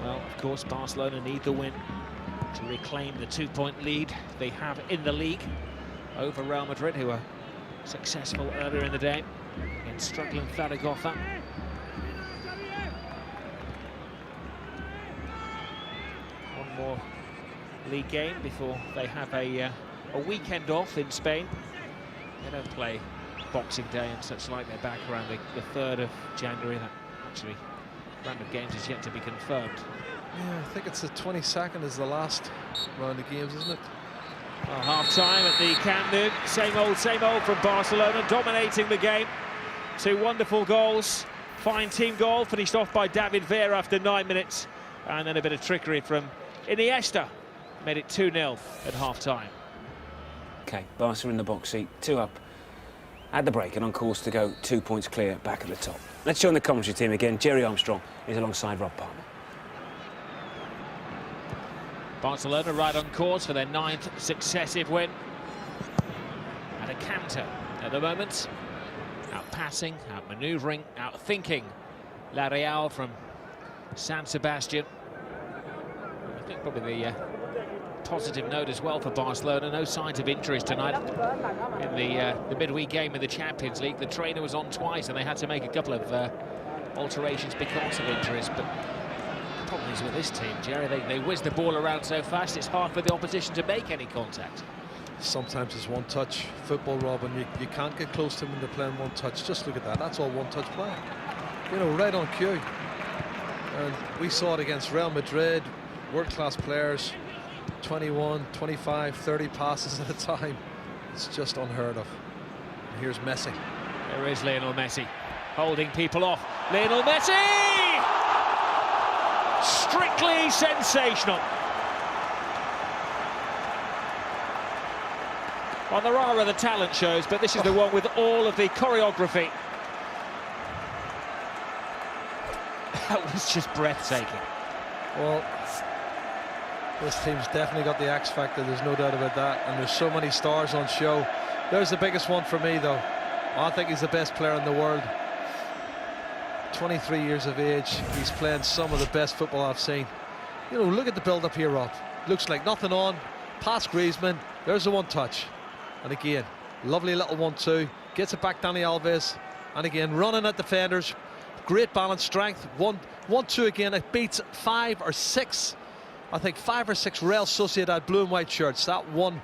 Well, of course, Barcelona need the win to reclaim the 2-point lead they have in the league over Real Madrid, who were successful earlier in the day against struggling Zaragoza. One more league game before they have a weekend off in Spain. They don't play Boxing Day and such like. They're back around the 3rd of January. That actually round of games is yet to be confirmed. Yeah, I think it's the 22nd is the last round of games, isn't it? Well, half-time at the Camp Nou. Same old from Barcelona, dominating the game. 2 wonderful goals. Fine team goal, finished off by David Villa after 9 minutes. And then a bit of trickery from Iniesta. Made it 2-0 at half-time. OK, Barca in the box seat, 2 up at the break and on course to go 2 points clear back at the top. Let's join the commentary team again. Jerry Armstrong is alongside Rob Palmer. Barcelona right on course for their 9th successive win. And a canter at the moment. Out passing, out manoeuvring, out thinking. La Real from San Sebastian. I think probably the positive note as well for Barcelona. No signs of injuries tonight in the midweek game in the Champions League. The trainer was on twice and they had to make a couple of alterations because of injuries. But the problem is with this team, Jerry, they whiz the ball around so fast it's hard for the opposition to make any contact. Sometimes it's one-touch football, Rob, and you can't get close to them when they're playing one-touch. Just look at that. That's all one-touch play. You know, right on cue. And we saw it against Real Madrid, world-class players, 21, 25, 30 passes at a time. It's just unheard of. And here's Messi. There is Lionel Messi, holding people off. Lionel Messi! Strictly sensational. Well, there are other talent shows, but this is the one with all of the choreography. That was just breathtaking. Well, this team's definitely got the X factor, there's no doubt about that, and there's so many stars on show. There's the biggest one for me, though. I think he's the best player in the world. 23 years of age, he's playing some of the best football I've seen. You know, look at the build-up here, Rob. Looks like nothing on. Past Griezmann, there's the one touch. And again, lovely little 1-2. Gets it back, Dani Alves. And again, running at defenders. Great balance, strength. 1-2 again. It beats 5 or 6. I think 5 or 6 Real Sociedad blue and white shirts. That one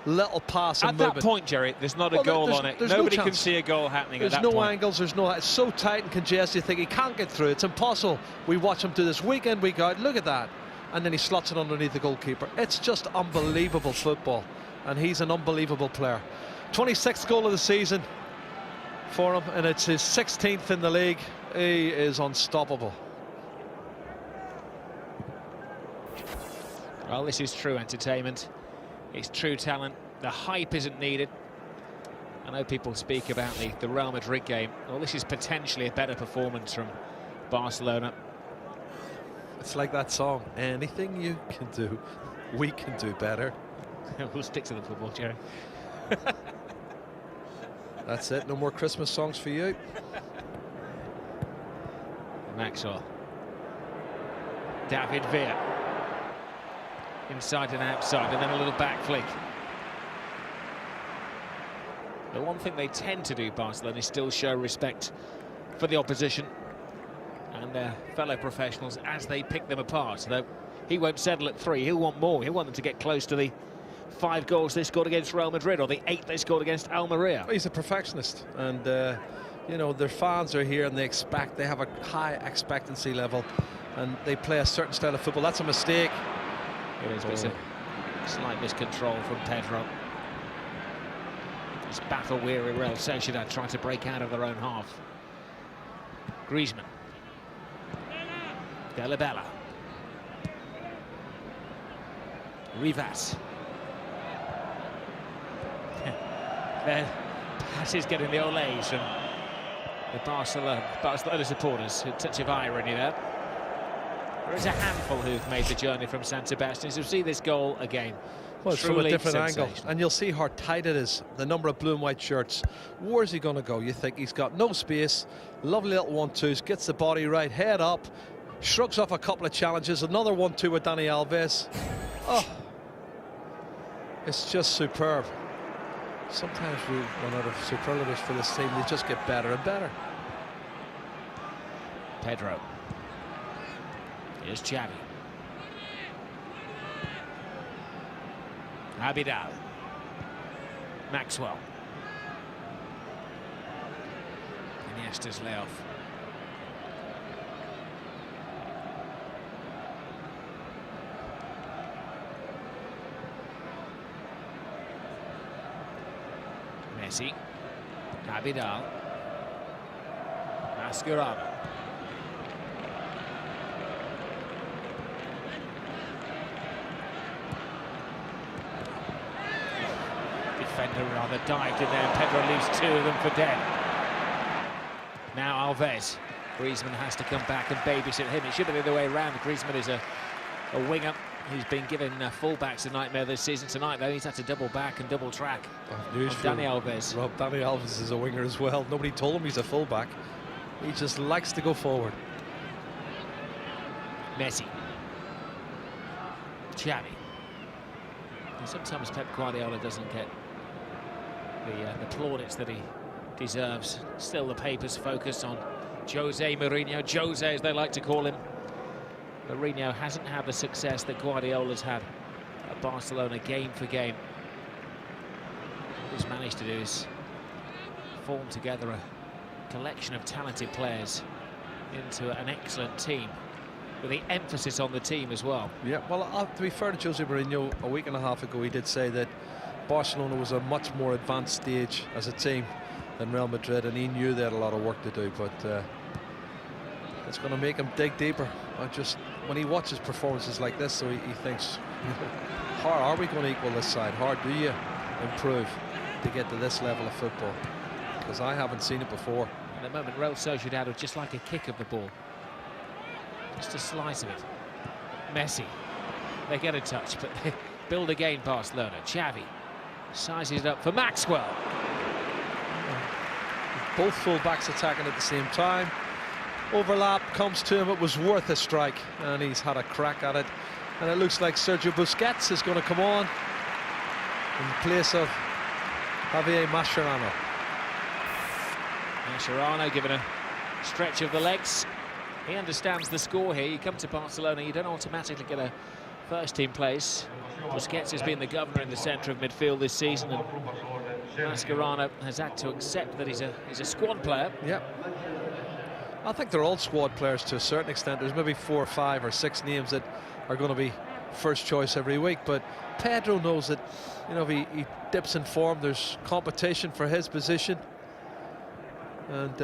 little pass and movement. At that point, Jerry, there's not a goal on it. Nobody can see a goal happening at that point. There's no angles, there's no... It's so tight and congested, you think he can't get through. It's impossible. We watch him do this week in, week out. Look at that. And then he slots it underneath the goalkeeper. It's just unbelievable football. And he's an unbelievable player. 26th goal of the season for him, and it's his 16th in the league. He is unstoppable. Well, this is true entertainment. It's true talent. The hype isn't needed. I know people speak about the Real Madrid game. Well, this is potentially a better performance from Barcelona. It's like that song, anything you can do, we can do better. We'll stick to the football, Jerry. That's it, no more Christmas songs for you. Maxwell. David Villa. Inside and outside, and then a little back flick. The one thing they tend to do, Barcelona, is still show respect for the opposition. And their fellow professionals as they pick them apart. Though he won't settle at 3, he'll want more. He'll want them to get close to the 5 goals they scored against Real Madrid or the 8 they scored against Almeria. He's a perfectionist, and you know, their fans are here and they have a high expectancy level, and they play a certain style of football. That's a mistake. It is, but it's a slight miscontrol from Pedro. It's battle-weary Real Sociedad trying to break out of their own half. Griezmann. Delabella. Rivas. Their passes getting the olays from the Barcelona supporters. A touch of irony there. There is a handful who've made the journey from San Sebastian. So see this goal again. Well, it's from a different angle, and you'll see how tight it is. The number of blue and white shirts. Where's he going to go? You think he's got no space. Lovely little 1-2s. Gets the body right, head up, shrugs off a couple of challenges. Another 1-2 with Dani Alves. Oh, it's just superb. Sometimes we run out of superlatives for this team. They just get better and better. Pedro. Here's Xavi. Abidal. Maxwell. Iniesta's layoff. Messi. Abidal. Mascherano. Defender rather dived in there, and Pedro leaves 2 of them for dead. Now Alves. Griezmann has to come back and babysit him. It should have been the other way around. Griezmann is a winger who's been given fullbacks a nightmare this season. Tonight, though, he's had to double back and double track. Dani Alves. Rob, Dani Alves is a winger as well. Nobody told him he's a fullback. He just likes to go forward. Messi. Xavi. And sometimes Pep Guardiola doesn't get the plaudits that he deserves. Still, the papers focus on Jose Mourinho, Jose as they like to call him. Mourinho hasn't had the success that Guardiola's had at Barcelona game for game. What he's managed to do is form together a collection of talented players into an excellent team, with the emphasis on the team as well. Yeah, well, to be fair to Jose Mourinho, a week and a half ago he did say that Barcelona was a much more advanced stage as a team than Real Madrid, and he knew they had a lot of work to do, but it's going to make him dig deeper. When he watches performances like this, so he thinks, how are we going to equal this side? How do you improve to get to this level of football? Because I haven't seen it before. At the moment, Real Sociedad would just like a kick of the ball. Just a slice of it. Messi. They get a touch, but they build again, Barcelona. Xavi sizes it up for Maxwell. Both full-backs attacking at the same time. Overlap comes to him. It was worth a strike, and he's had a crack at it. And it looks like Sergio Busquets is going to come on in place of Javier Mascherano. Mascherano given a stretch of the legs. He understands the score here. You come to Barcelona, you don't automatically get a first-team place. Busquets has been the governor in the centre of midfield this season, and Mascherano has had to accept that he's a squad player. Yep. I think they're all squad players to a certain extent. There's maybe 4 or 5 or 6 names that are going to be first choice every week, but Pedro knows that, you know, if he dips in form, there's competition for his position, and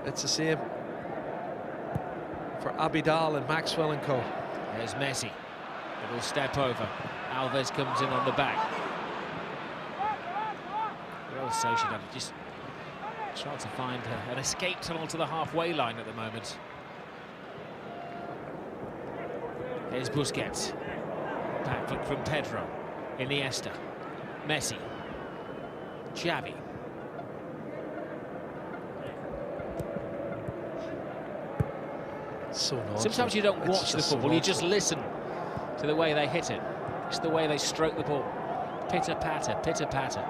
it's the same for Abidal and Maxwell and co. There's Messi. Little step over. Alves comes in on the back. Real Sociedad just trying to find an escape tunnel to the halfway line at the moment. There's Busquets. Back flick from Pedro. Iniesta. Messi. Xavi. So sometimes you don't watch the football, you just listen to the way they hit it. It's the way they stroke the ball. Pitter-patter, pitter-patter.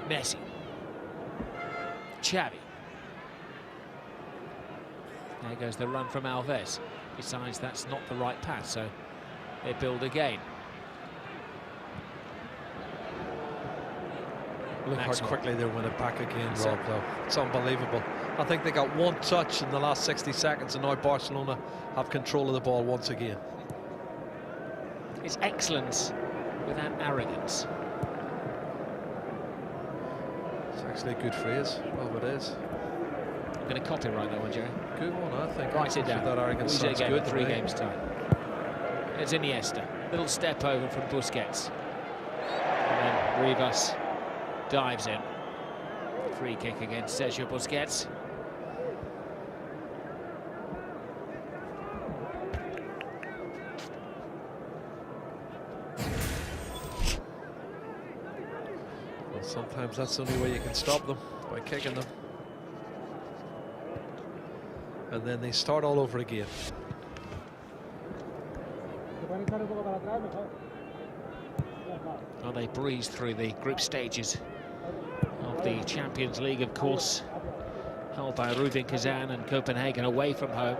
Messi. Xavi. There goes the run from Alves. Besides, that's not the right pass, so they build again. Look how Maxwell. quickly they win it back again, Rob, though. It's unbelievable. I think they got one touch in the last 60 seconds, and now Barcelona have control of the ball once again. It's excellence without arrogance. It's actually a good phrase. Well, it is. I'm going to copyright that one, Jerry. Good one, I think. Write it down. That arrogance We'll sounds again good in to 3 me. games' time. It's Iniesta. Little step over from Busquets. And then Rivas dives in. Free kick against Sergio Busquets. Well, sometimes that's the only way you can stop them, by kicking them. And then they start all over again. Well, they breeze through the group stages of the Champions League, of course, held by Rubin Kazan and Copenhagen away from home.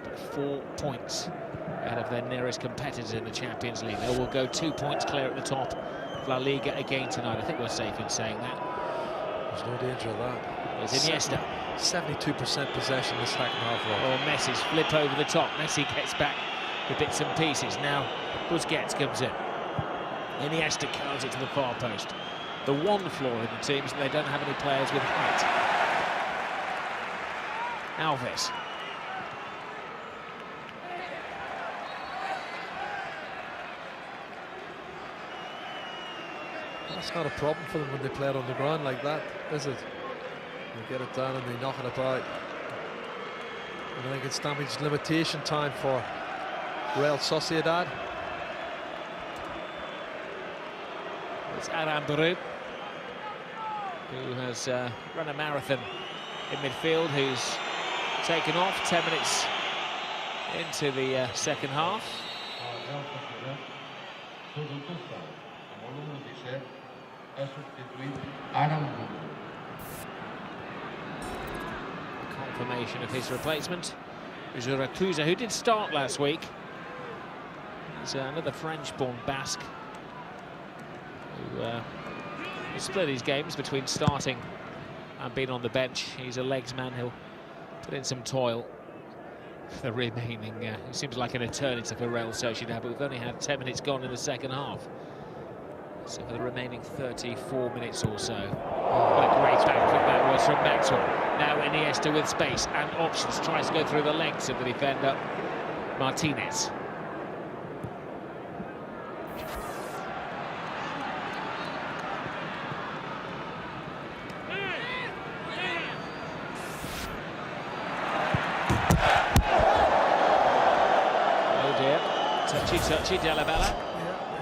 But 4 points out of their nearest competitors in the Champions League. They will go 2 points clear at the top of La Liga again tonight. I think we're safe in saying that. There's no danger of that. There's Iniesta. 72% possession in the second half. Oh, Messi's flip over the top. Messi gets back with bits and pieces. Now Busquets comes in. Iniesta curls it to the far post. The one flaw in the team is that they don't have any players with height. Alves. That's not a problem for them when they play it on the ground like that, is it? They get it down and they knock it about. And I think it's damage limitation time for Real Sociedad. It's Aranburu, who has run a marathon in midfield, who's taken off 10 minutes into the second half. Confirmation of his replacement, Zuracuza, who did start last week. He's another French-born Basque who split his games between starting and being on the bench. He's a legs man. He'll put in some toil for the remaining. It seems like an eternity for Real Sociedad, but we've only had 10 minutes gone in the second half. So for the remaining 34 minutes or so. What a great back foot that was from Maxwell. Now Iniesta with space and options, tries to go through the legs of the defender, Martinez. Oh dear, touchy, Delabella.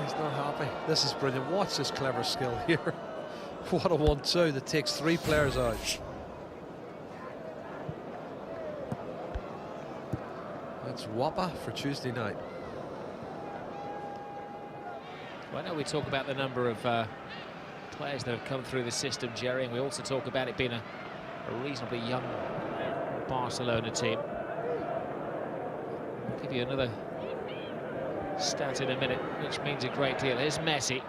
He's not happy. This is brilliant. Watch this clever skill here. What a 1-2 that takes 3 players out. That's Wapa for Tuesday night. Well, I know we talk about the number of players that have come through the system, Jerry, and we also talk about it being a reasonably young Barcelona team. I'll give you another stat in a minute, which means a great deal. Here's Messi.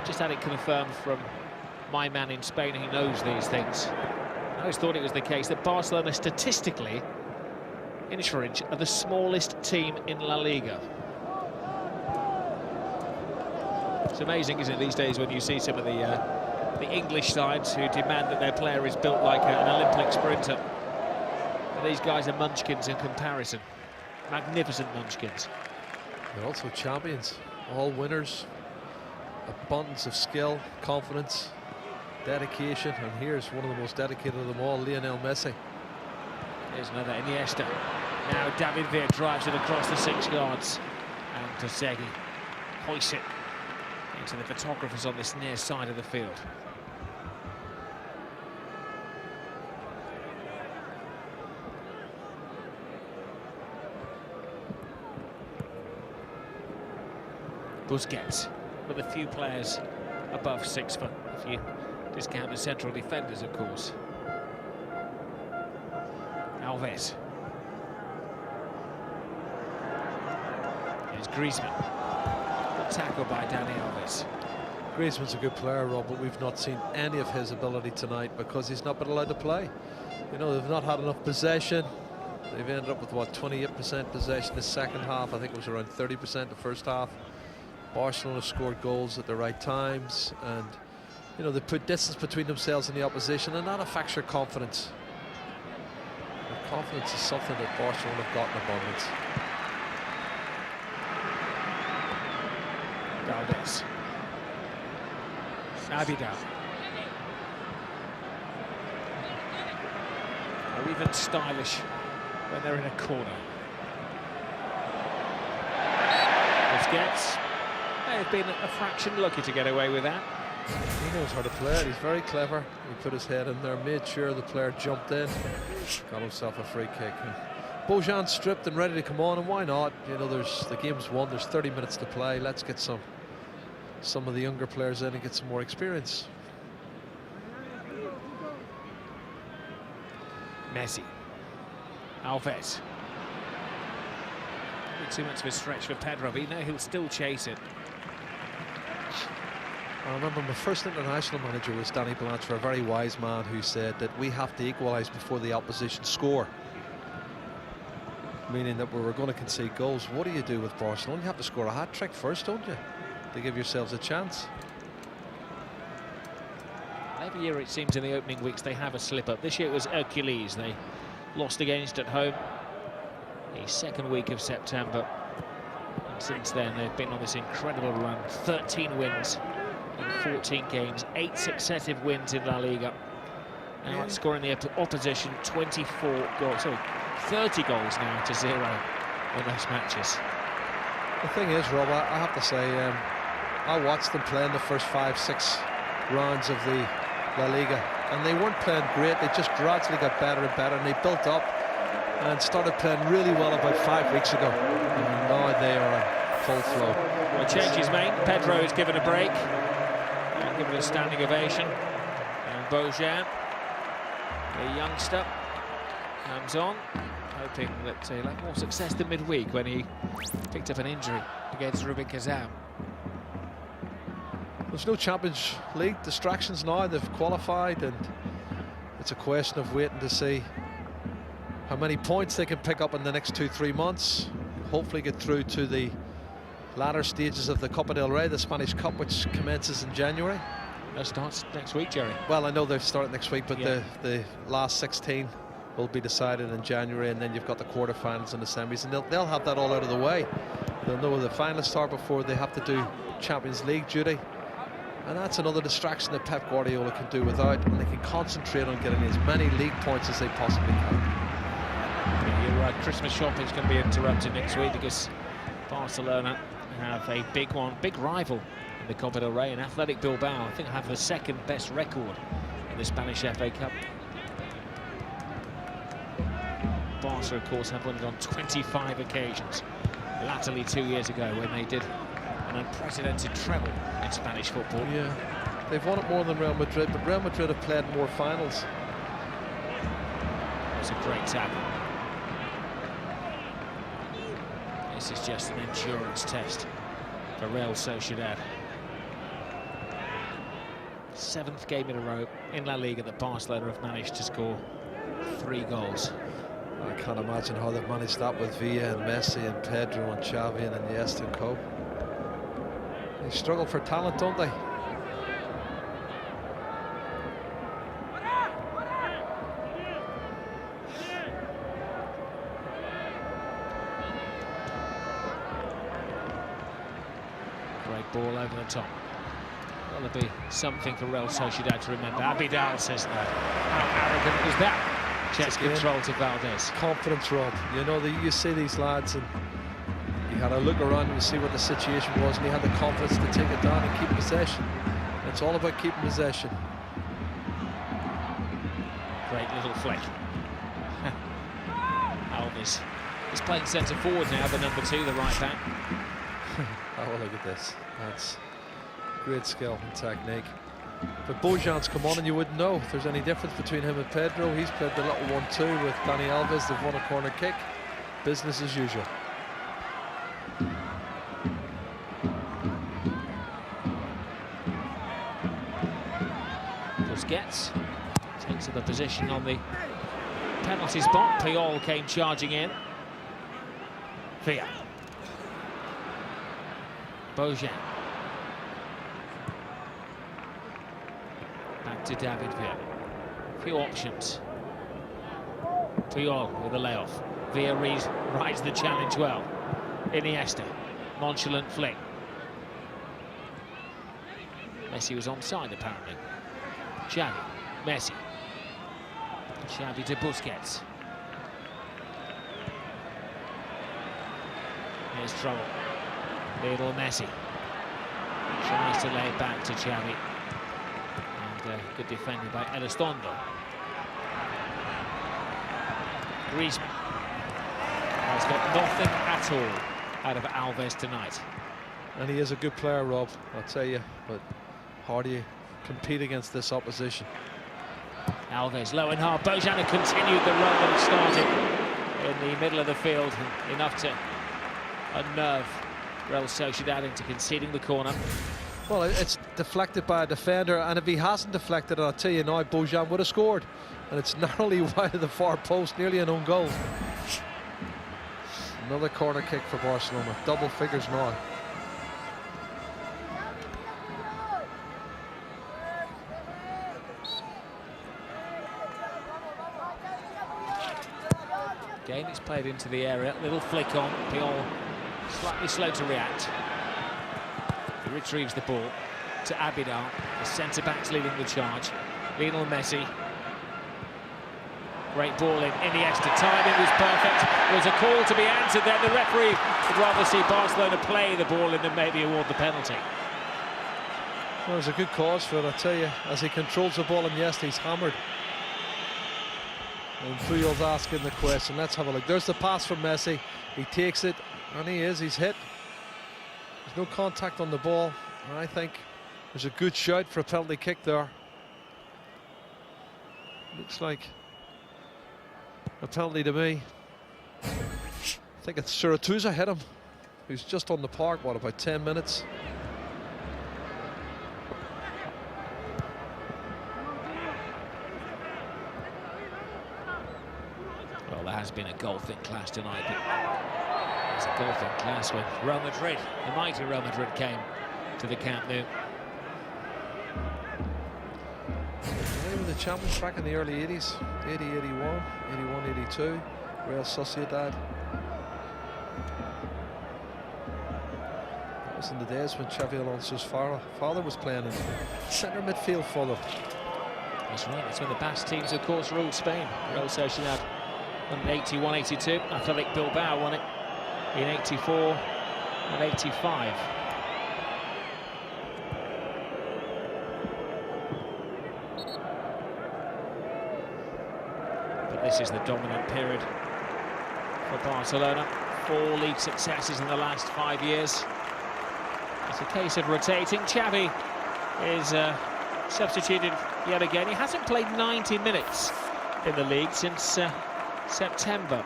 Just had it confirmed from my man in Spain. He knows these things. I always thought it was the case that Barcelona statistically, inch for inch, are the smallest team in La Liga. It's amazing, isn't it, these days when you see some of the English sides who demand that their player is built like an Olympic sprinter. And these guys are munchkins in comparison. Magnificent munchkins. They're also champions, all winners. Abundance of skill, confidence, dedication, and here's one of the most dedicated of them all, Lionel Messi. Here's another Iniesta. Now David Villa drives it across the 6 yards, and Tosegui hoists it into the photographers on this near side of the field. Busquets with a few players above 6 foot, if you discount the central defenders, of course. Alves. Here's Griezmann. Good tackle by Dani Alves. Griezmann's a good player, Rob, but we've not seen any of his ability tonight because he's not been allowed to play. You know, they've not had enough possession. They've ended up with, what, 28% possession the second half. I think it was around 30% the first half. Barcelona scored goals at the right times, and, you know, they put distance between themselves and the opposition, and that affects your confidence. Their confidence is something that Barcelona have got in abundance. Valdés. Abidal. Or even stylish when they're in a corner. Busquets. They've been a fraction lucky to get away with that. He knows how to play it. He's very clever. He put his head in there, made sure the player jumped in, got himself a free kick. And Bojan's stripped and ready to come on, and why not? You know, the game's won. There's 30 minutes to play. Let's get some of the younger players in and get some more experience. Messi. Alves. Too much of a stretch for Pedro, but you know he'll still chase it. I remember my first international manager was Danny Blanchard, a very wise man who said that we have to equalise before the opposition score. Meaning that we were going to concede goals. What do you do with Barcelona? You have to score a hat-trick first, don't you? To give yourselves a chance. Every year it seems in the opening weeks they have a slip-up. This year it was Hercules. They lost against at home the second week of September. And since then they've been on this incredible run. 13 wins in 14 games, 8 successive wins in La Liga. Now scoring the opposition 24 goals, sorry, 30 goals now to 0 in those matches. The thing is, Rob, I have to say, I watched them play in the first 5-6 rounds of the La Liga, and they weren't playing great. They just gradually got better and better, and they built up and started playing really well about 5 weeks ago. And now they are in full flow. Well, change is made. Pedro is given a break, given a standing ovation, and Bojan, the youngster, comes on, hoping that he'll have more success than midweek when he picked up an injury against Rubin Kazan. There's no Champions League distractions now. They've qualified, and it's a question of waiting to see how many points they can pick up in the next 2-3 months. Hopefully get through to the latter stages of the Copa del Rey, the Spanish Cup, which commences in January. That starts next week, Jerry. Well, I know they're starting next week, but the last 16 will be decided in January, and then you've got the quarterfinals and the semis, and they'll have that all out of the way. They'll know where the finalists are before they have to do Champions League duty. And that's another distraction that Pep Guardiola can do without, and they can concentrate on getting as many league points as they possibly can. Yeah, you're right, Christmas shopping is going to be interrupted next week because Barcelona have a big rival in the Copa del Rey, and Athletic Bilbao, I think, have the second best record in the Spanish FA Cup. Barca, of course, have won it on 25 occasions, latterly 2 years ago when they did an unprecedented treble in Spanish football. Yeah, they've won it more than Real Madrid, but Real Madrid have played more finals. It's a great tackle. This is just an endurance test for Real Sociedad. 7th game in a row in La Liga that Barcelona have managed to score 3 goals. I can't imagine how they've managed that with Villa and Messi and Pedro and Xavi and Iniesta and co. They struggle for talent, don't they? Great ball over the top. Well, there'll be something for Real Sociedad to remember. Abidal says that. How arrogant was that? Chest control to Valdés. Confidence, Rob. You know, you see these lads, and he had a look around and see what the situation was, and he had the confidence to take it down and keep possession. And it's all about keeping possession. Great little flick. Alves is playing centre forward now, the number 2, the right back. Oh, look at this. That's great skill and technique. But Bojan's come on and you wouldn't know if there's any difference between him and Pedro. He's played the little 1-2 with Dani Alves. They've won a corner kick. Business as usual. Busquets takes up the position on the penalty spot. Puyol came charging in. Villa. Bojan. Back to David Villa. Few options. Puyol with a layoff. Villa rides the challenge well. Iniesta. Nonchalant flick. Messi was onside apparently. Xavi. Messi. Xavi to Busquets. Here's trouble. Little Messi. Tries to lay it back to Xavi. And good defending by Elustondo. Griezmann has got nothing at all out of Alves tonight. And he is a good player, Rob, I'll tell you. But how do you compete against this opposition? Alves low and hard. Bojan had continued the run that he started in the middle of the field, enough to unnerve Real Sociedad into conceding the corner. Well, it's deflected by a defender, and if he hasn't deflected it, I'll tell you now, Bojan would have scored. And it's narrowly wide of the far post, nearly an own goal. Another corner kick for Barcelona, double figures now. Again, it's played into the area. Little flick on. Puyol slightly slow to react. He retrieves the ball to Abidal. The centre-back's leading the charge. Lionel Messi. Great ball in. Iniesta. Timing was perfect. There was a call to be answered there. The referee would rather see Barcelona play the ball in than maybe award the penalty. Well, there's a good cause for it, I tell you. As he controls the ball, Iniesta, he's hammered. And Puyol's asking the question. Let's have a look. There's the pass from Messi. He takes it, and he's hit. There's no contact on the ball. And I think there's a good shout for a penalty kick there. Looks like a penalty to me. I think it's Suratuza hit him, who's just on the park, what, about 10 minutes? Well, there has been a golfing clash tonight, but there's a golfing clash when Real Madrid, the mighty Real Madrid, came to the Camp Nou. They were the champions back in the early 80s, 80, 81, 81, 82, Real Sociedad. That was in the days when Xabi Alonso's father was playing in centre midfield for them. That's right, that's when the Basque teams, of course, ruled Spain. Real Sociedad won in 81, 82. Athletic Bilbao won it in 84 and 85. But this is the dominant period for Barcelona. 4 league successes in the last 5 years. It's a case of rotating. Xavi is substituted yet again. He hasn't played 90 minutes in the league since September.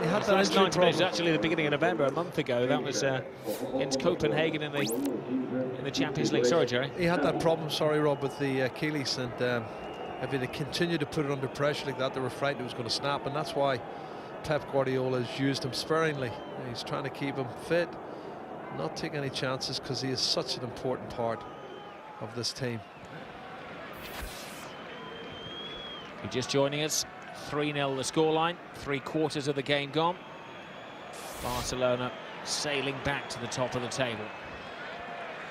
He had that 90 minutes actually the beginning of November, a month ago. That was against Copenhagen in the Champions League. Sorry, Jerry. He had that problem, sorry, Rob, with the Achilles, and if they continued to put it under pressure like that, they were frightened it was going to snap, and that's why Pep Guardiola has used him sparingly. He's trying to keep him fit, not take any chances, because he is such an important part of this team. You're just joining us. 3-0 the scoreline, 3/4 of the game gone. Barcelona sailing back to the top of the table.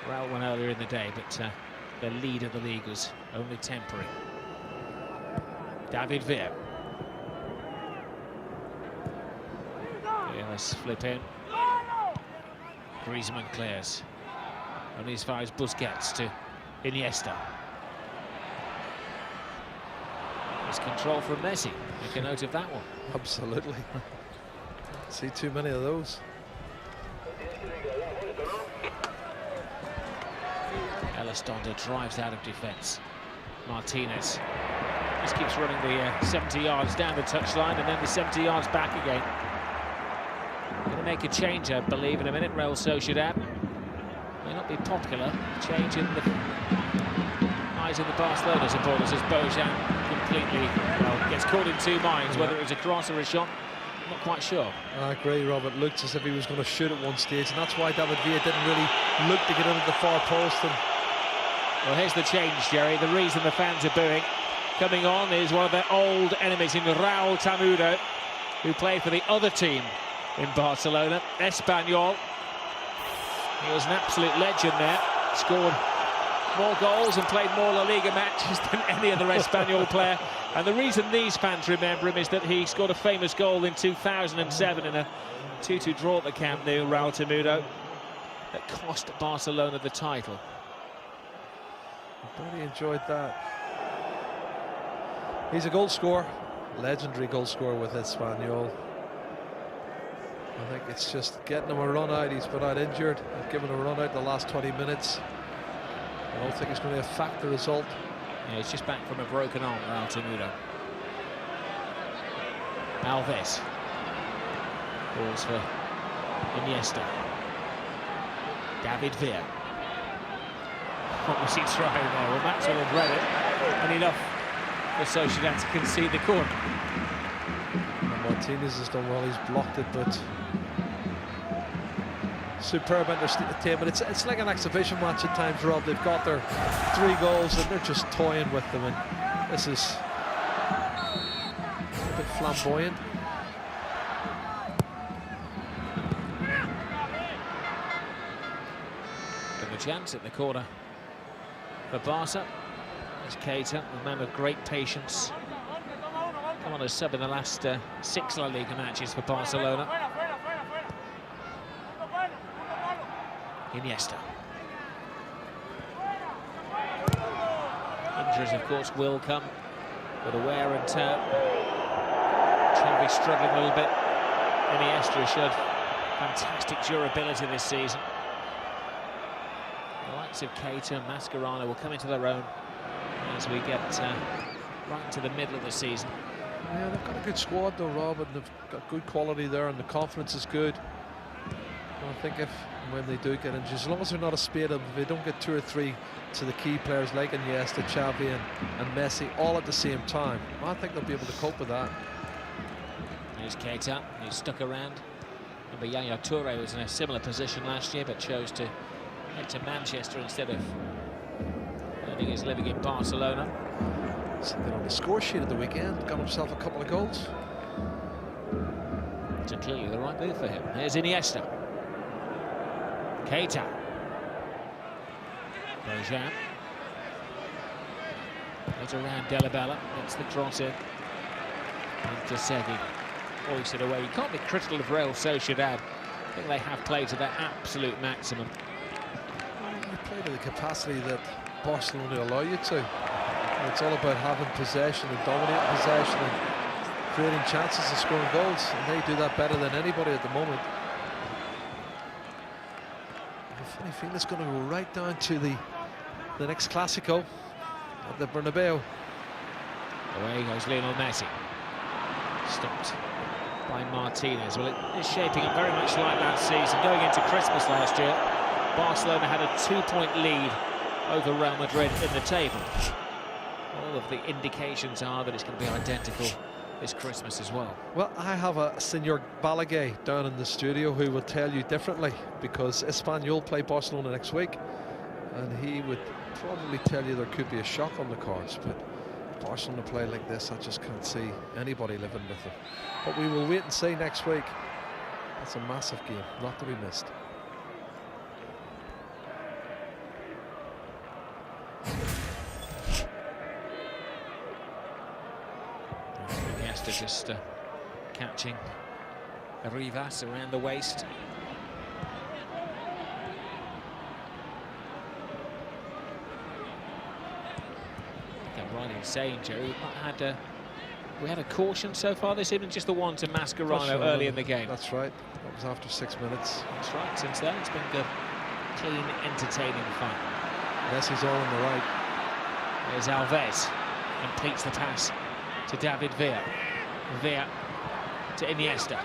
Real won earlier in the day, but the lead of the league was only temporary. David Villa. Yeah, let's flip in. Griezmann clears. Only as far as Busquets to Iniesta. There's control from Messi. Make a note of that one. Absolutely. See too many of those. Elustondo drives out of defence. Martinez just keeps running the 70 yards down the touchline and then the 70 yards back again. Going to make a change, I believe, in a minute. Real Sociedad may not be popular. Change in the eyes of the Barcelona supporters as Bojan completely, well, gets caught in two minds, whether it was a cross or a shot. Not quite sure. I agree, Rob. It looked as if he was going to shoot at one stage, and that's why David Villa didn't really look to get under the far post. And well, here's the change, Jerry. The reason the fans are booing. Coming on is one of their old enemies in Raúl Tamudo, who played for the other team in Barcelona, Espanyol. He was an absolute legend there. Scored more goals and played more La Liga matches than any other Espanyol player. And the reason these fans remember him is that he scored a famous goal in 2007 in a 2-2 draw at the Camp Nou, Raúl Tamudo, that cost Barcelona the title. I really enjoyed that. He's a goal scorer, legendary goal scorer with Espanyol. I think it's just getting him a run out. He's been out injured. They've given him a run out the last 20 minutes. I don't think it's going to affect the result. Yeah, he's just back from a broken arm, Raúl Tamudo. Alves. Balls for Iniesta. David Villa. What was he trying there? Well, Maxwell had read it, and enough for Sociedad to concede the corner. And Martinez has done well. He's blocked it, but superb entertainment. It's like an exhibition match at times, Rob. They've got their 3 goals and they're just toying with them, and this is a bit flamboyant. And the chance at the corner for Barca. There's Keita, a man of great patience. Come on as sub in the last 6 La Liga matches for Barcelona. Iniesta. Injuries, of course, will come with a wear and tear. Xavi struggling a little bit. Iniesta showed fantastic durability this season. The likes of Keita and Mascherano will come into their own as we get right to the middle of the season. Yeah, they've got a good squad though, Rob, and they've got good quality there, and the confidence is good. And I think if and when they do get injured, as long as they're not a spade of, if they don't get 2 or 3 to the key players like Iniesta, Xavi and Messi all at the same time, I think they'll be able to cope with that. There's Keita, who's stuck around. Remember, Yaya Touré was in a similar position last year, but chose to head to Manchester instead of earning his living in Barcelona. Something on the score sheet at the weekend, got himself a couple of goals. It's clearly the right move for him. Here's Iniesta. Keita. Bojan. Goes around Delabella. It's the cross in. And Josegi hoists it away. You can't be critical of Real Sociedad. I think they have played to their absolute maximum. You play to the capacity that Barcelona allow you to. It's all about having possession and dominating possession and creating chances and scoring goals, and they do that better than anybody at the moment. I have a funny feeling it's going to go right down to the next Clásico at the Bernabeu. Away goes Lionel Messi. Stopped by Martinez. Well, it is shaping up very much like last season. Going into Christmas last year, Barcelona had a 2-point lead over Real Madrid in the table. All of the indications are that it's going to be identical this Christmas as well. Well, I have a Senor Balaguer down in the studio who will tell you differently, because Espanyol play Barcelona next week, and he would probably tell you there could be a shock on the cards, but Barcelona play like this, I just can't see anybody living with them. But we will wait and see next week. That's a massive game, not to be missed. Just catching Rivas around the waist. I'm right in saying, Jerry, we had a caution so far this evening, just the one to Mascherano early in the game. That's right. That was after 6 minutes. That's right. Since then, it's been good, clean, entertaining fun. Messi's all on the right. There's Alves. Completes the pass to David Villa. Villa to Iniesta.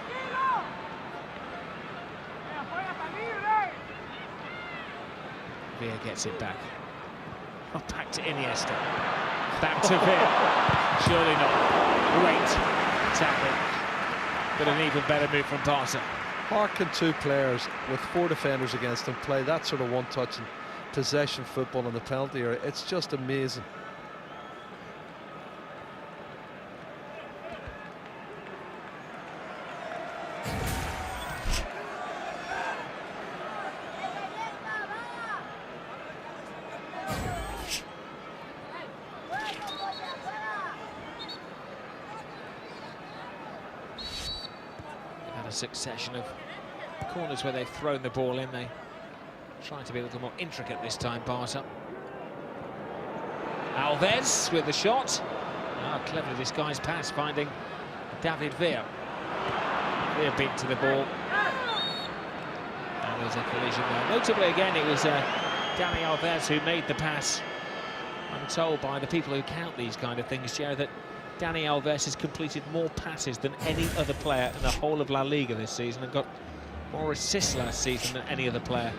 Villa gets it back. Oh, back to Iniesta. Back to Villa. Surely not. Great tackle. But an even better move from Barca. How can two players with 4 defenders against them play that sort of one-touch and possession football in the penalty area? It's just amazing. Succession of corners where they've thrown the ball in. They trying to be a little more intricate this time, Barca. Alves with the shot. Ah, cleverly disguised pass, finding David Villa. Villa beat to the ball. And there's a collision there. Notably, again, it was Dani Alves who made the pass. I'm told by the people who count these kind of things, Joe, that Dani Alves has completed more passes than any other player in the whole of La Liga this season and got more assists last season than any other player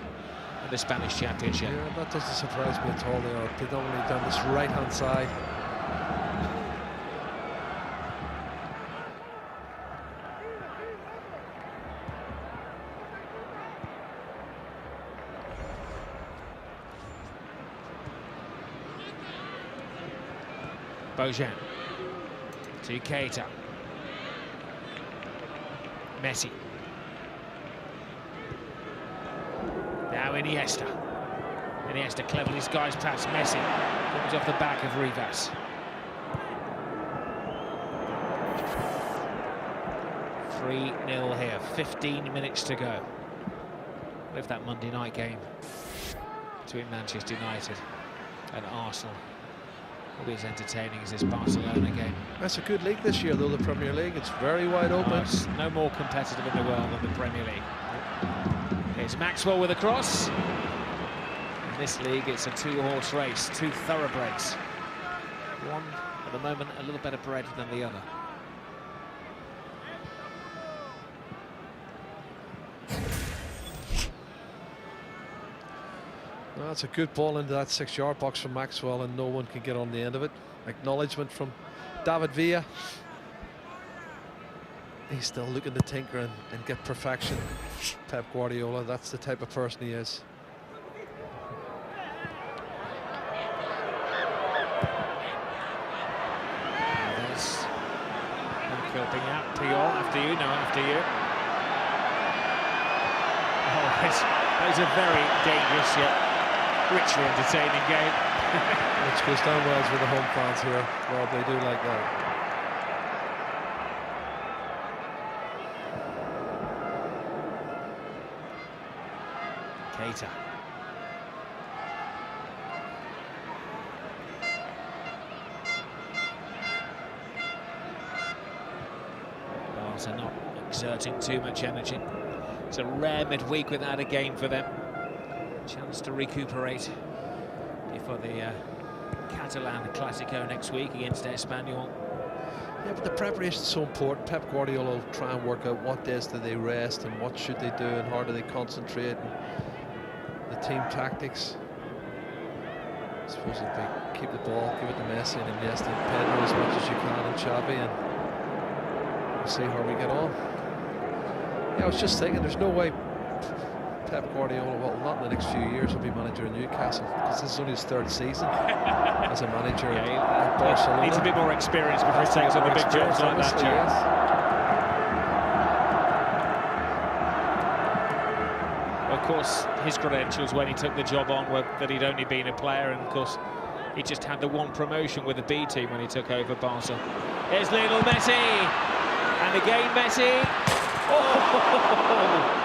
in the Spanish Championship. Yeah, that doesn't surprise me at all. They are predominantly down this right-hand side. Bojan to Keita. Messi. Now Iniesta. Iniesta cleverly disguised past Messi. Comes off the back of Rivas. (3-0) here. 15 minutes to go. With that Monday night game between Manchester United and Arsenal. Will be as entertaining as this Barcelona game. That's a good league this year, though, the Premier League. It's very wide open. It's no more competitive in the world than the Premier League. Here's Maxwell with a cross. In this league, it's a 2-horse race, 2 thoroughbreds. One, at the moment, a little better bred than the other. Well, that's a good ball into that 6-yard box from Maxwell, and no one can get on the end of it. Acknowledgement from David Villa. He's still looking to tinker and get perfection. Pep Guardiola, that's the type of person he is. There's helping out Puyol. After you, no, after you. Oh, it's a very dangerous yet richly entertaining game. Which goes down well with the home fans here. Rob, they do like that. Keita. Barca not exerting too much energy. It's a rare midweek without a game for them. Chance to recuperate before the Catalan Clásico next week against Espanyol. Yeah, but the preparation's so important. Pep Guardiola will try and work out what days do they rest and what should they do and how do they concentrate and the team tactics. I suppose if they keep the ball, give it to Messi and Iniesta and Pedro as much as you can and Xavi, and we'll see how we get on. Yeah, I was just thinking, there's no way Pep Guardiola, well, not in the next few years, will be manager in Newcastle, because this is only his 3rd season as a manager at Barcelona. He needs a bit more experience before he takes on the big jobs like that, Joe. Yes. Well, of course, his credentials when he took the job on were that he'd only been a player, and of course, he just had the one promotion with the B team when he took over Barca. Here's Lionel Messi, and again Messi. Oh!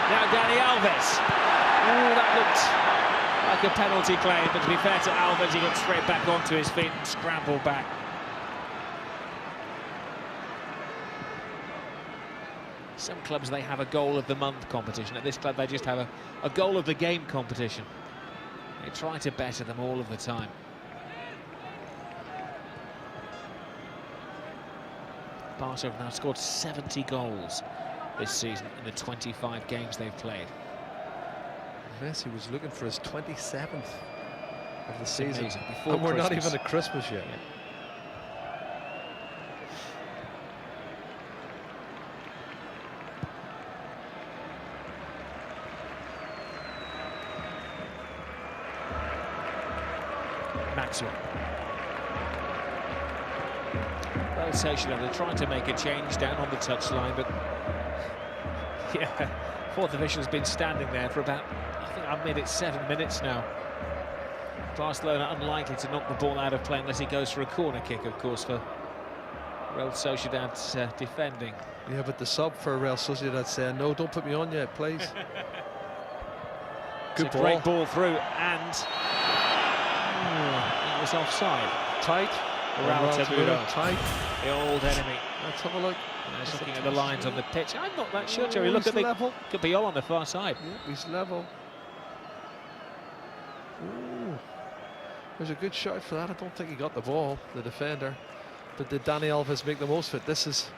Now Dani Alves. Oh, that looked like a penalty claim, but to be fair to Alves, he got straight back onto his feet and scrambled back. Some clubs, they have a goal of the month competition. At this club, they just have a goal of the game competition. They try to better them all of the time. Barca have now scored 70 goals this season in the 25 games they've played. Messi was looking for his 27th of the season. Amazing. Before and we're Christmas. not even at Christmas yet. Yeah. Maxwell. Well, Sociedad are trying to make a change down on the touchline, but yeah, fourth official's been standing there for about, I think I've made it 7 minutes now. Barcelona unlikely to knock the ball out of play unless he goes for a corner kick, of course, for Real Sociedad's defending. Yeah, but the sub for Real Sociedad saying, no, don't put me on yet, please. Good ball. Great ball through, and it was offside. Tight. Raúl Tamudo, tight. the old enemy. Let's have a look. Looking at the lines on the pitch. I'm not that sure, Jerry. Look He's at the level. could be all on the far side. Yeah, he's level. Ooh. There's a good shot for that. I don't think he got the ball, the defender. But did Dani Alves make the most of it? This is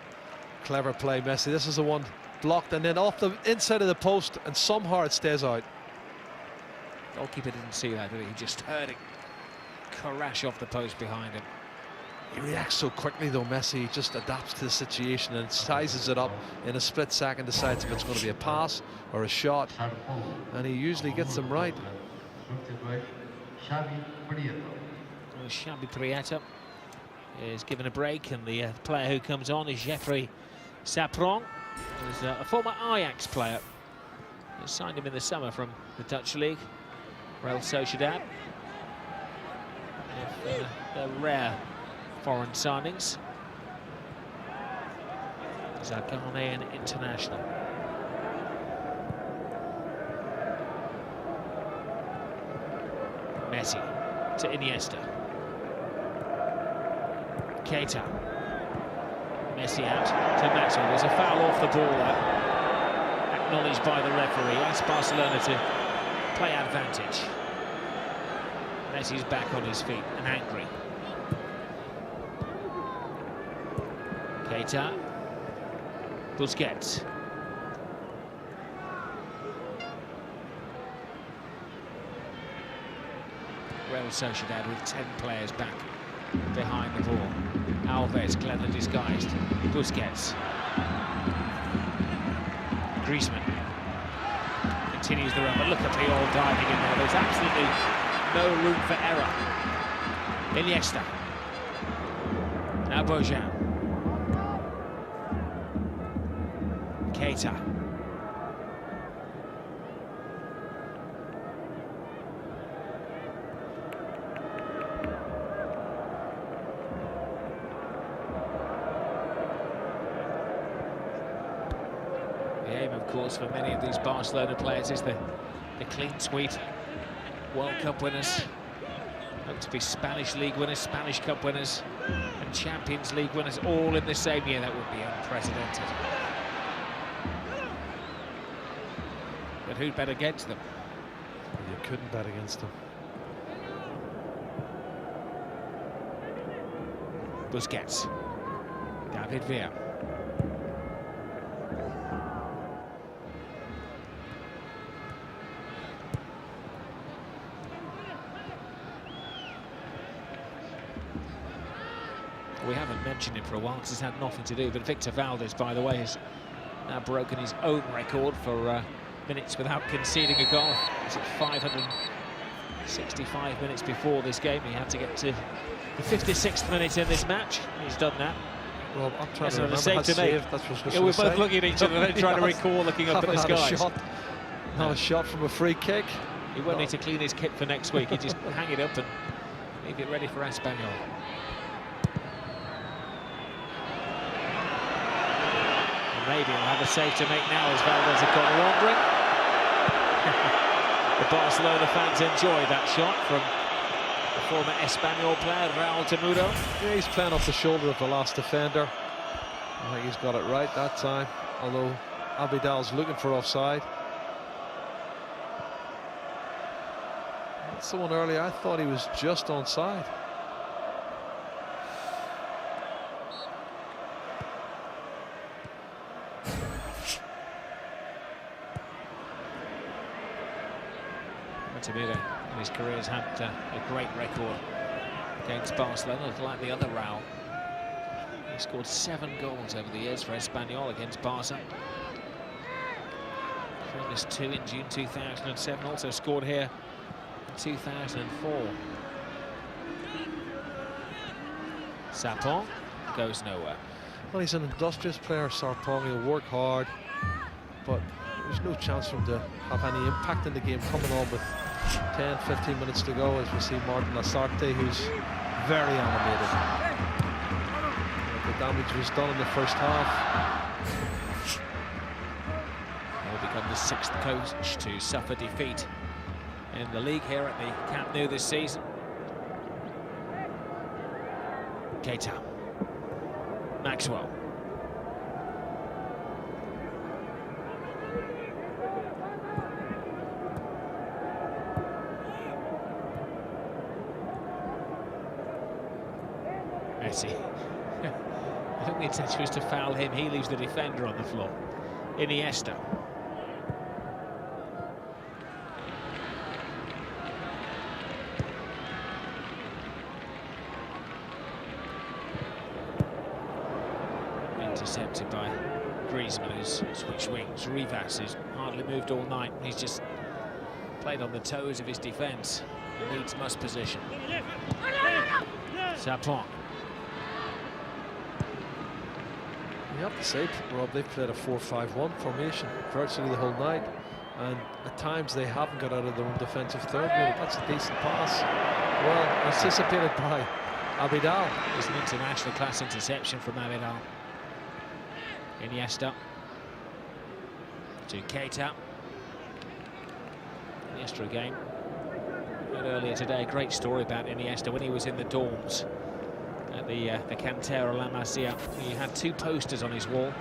clever play, Messi. This is the one blocked and then off the inside of the post, and somehow it stays out. Goalkeeper didn't see that, did he? He just heard it crash off the post behind him. He reacts so quickly though, Messi. He just adapts to the situation and sizes it up in a split second, decides if it's going to be a pass or a shot, and he usually gets them right. Xabi Prieto is given a break, and the player who comes on is Jeffrey Sapron, who's a former Ajax player. They signed him in the summer from the Dutch league, Real Sociedad. They're rare foreign signings. He's a Ghanaian international. Messi to Iniesta. Keita. Messi out to Maxwell. There's a foul off the ball there, acknowledged by the referee. That's Barcelona to play advantage. Messi's back on his feet and angry. Keita. Busquets. Real Sociedad with 10 players back behind the ball. Alves, cleverly disguised. Busquets. Griezmann continues the run, but look at Puyol diving in there. There's absolutely no room for error. Iniesta. Now Bojan. Keita. The aim, of course, for many of these Barcelona players is the clean sweep. World Cup winners, hope to be Spanish League winners, Spanish Cup winners, and Champions League winners all in the same year. That would be unprecedented. But who'd bet against them? You couldn't bet against them. Busquets. David Villa. We haven't mentioned him for a while because he's had nothing to do, but Víctor Valdés, by the way, has now broken his own record for minutes without conceding a goal. It's at 565 minutes before this game. He had to get to the 56th minute in this match. He's done that. Well, I'm trying to remember save to make. That's what We're both looking at each other and trying to recall, looking up at the skies. Not a shot from a free kick. He won't need to clean his kit for next week. He just hang it up and leave it ready for Espanyol. Maybe he'll have a save to make now as Valdés have gone wandering. The Barcelona fans enjoy that shot from the former Espanyol player, Raúl Tamudo. Yeah, he's playing off the shoulder of the last defender. I think he's got it right that time, although Abidal's looking for offside. That's the one earlier. I thought he was just onside. Tamudo in his career has had a great record against Barcelona, like the other Raúl. He scored 7 goals over the years for Espanyol against Barca. Famous 2 in June 2007, also scored here in 2004. Sarpong goes nowhere. Well, he's an industrious player, Sarpong. He'll work hard, but there's no chance for him to have any impact in the game coming on with 10-15 minutes to go, as we see Martin Lasarte, who's very animated. The damage was done in the first half. He'll become the 6th coach to suffer defeat in the league here at the Camp Nou this season. Keita. Maxwell. Messi. I think the intention was to foul him. He leaves the defender on the floor. Iniesta. Intercepted by Griezmann, who's switched wings. Rivas, who's hardly moved all night. He's just played on the toes of his defence. He needs must position. Sarpong. You have to say, Rob, they've played a 4-5-1 formation virtually the whole night, and at times they haven't got out of their own defensive third unit. That's a decent pass. Well anticipated by Abidal. It's an international class interception from Abidal. Iniesta to Keita. Iniesta again. Heard earlier today, a great story about Iniesta when he was in the dorms at the Cantera La Masia. He had 2 posters on his wall.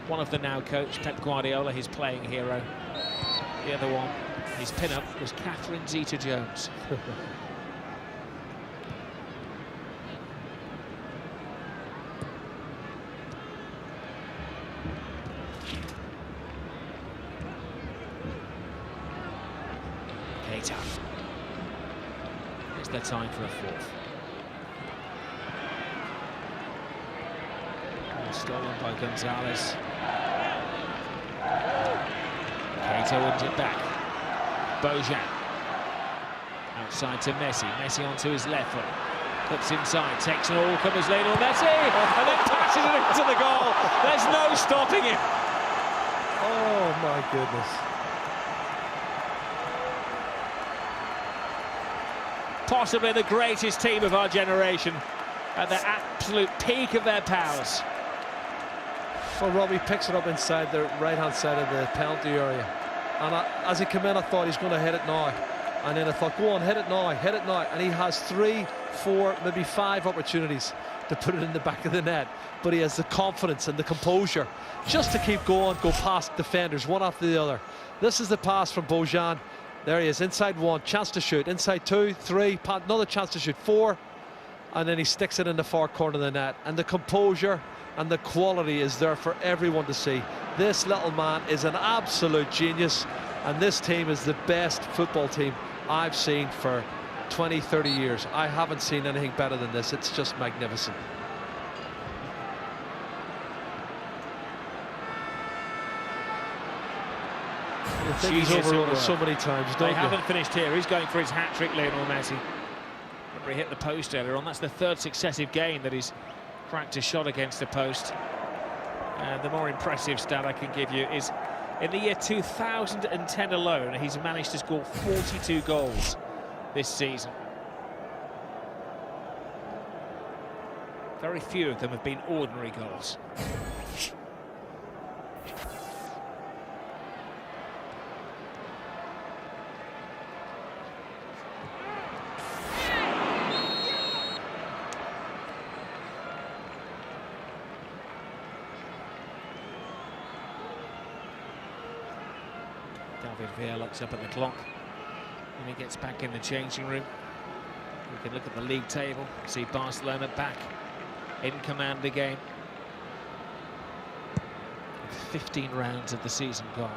One of the now coach Pep Guardiola, his playing hero. The other one, his pin-up, was Catherine Zeta-Jones. Keita. It's their time for a 4th. Stolen by González. Keita wins it back. Bojan. Outside to Messi. Messi onto his left foot. Cuts inside. Takes an all-comers Lionel Messi. And then passes it into the goal. There's no stopping him. Oh, my goodness. Possibly the greatest team of our generation. At the absolute peak of their powers. Well, Robbie picks it up inside the right-hand side of the penalty area. And as he came in, I thought he's going to hit it now. And then I thought, go on, hit it now, hit it now. And he has 3, 4, maybe 5 opportunities to put it in the back of the net. But he has the confidence and the composure just to keep going, go past defenders, one after the other. This is the pass from Bojan. There he is, inside 1, chance to shoot. Inside 2, 3, another chance to shoot, 4. And then he sticks it in the far corner of the net. And the composure and the quality is there for everyone to see. This little man is an absolute genius, and this team is the best football team I've seen for 20, 30 years. I haven't seen anything better than this. It's just magnificent. I think he's overrun it so many times, don't you? They haven't finished here. He's going for his hat-trick, Lionel Messi. Remember, he hit the post earlier on. That's the 3rd successive game that he's cracked a shot against the post. And the more impressive stat I can give you is in the year 2010 alone, he's managed to score 42 goals this season. Very few of them have been ordinary goals. David Villa looks up at the clock. when he gets back in the changing room. We can look at the league table, see Barcelona back in command again. 15 rounds of the season gone.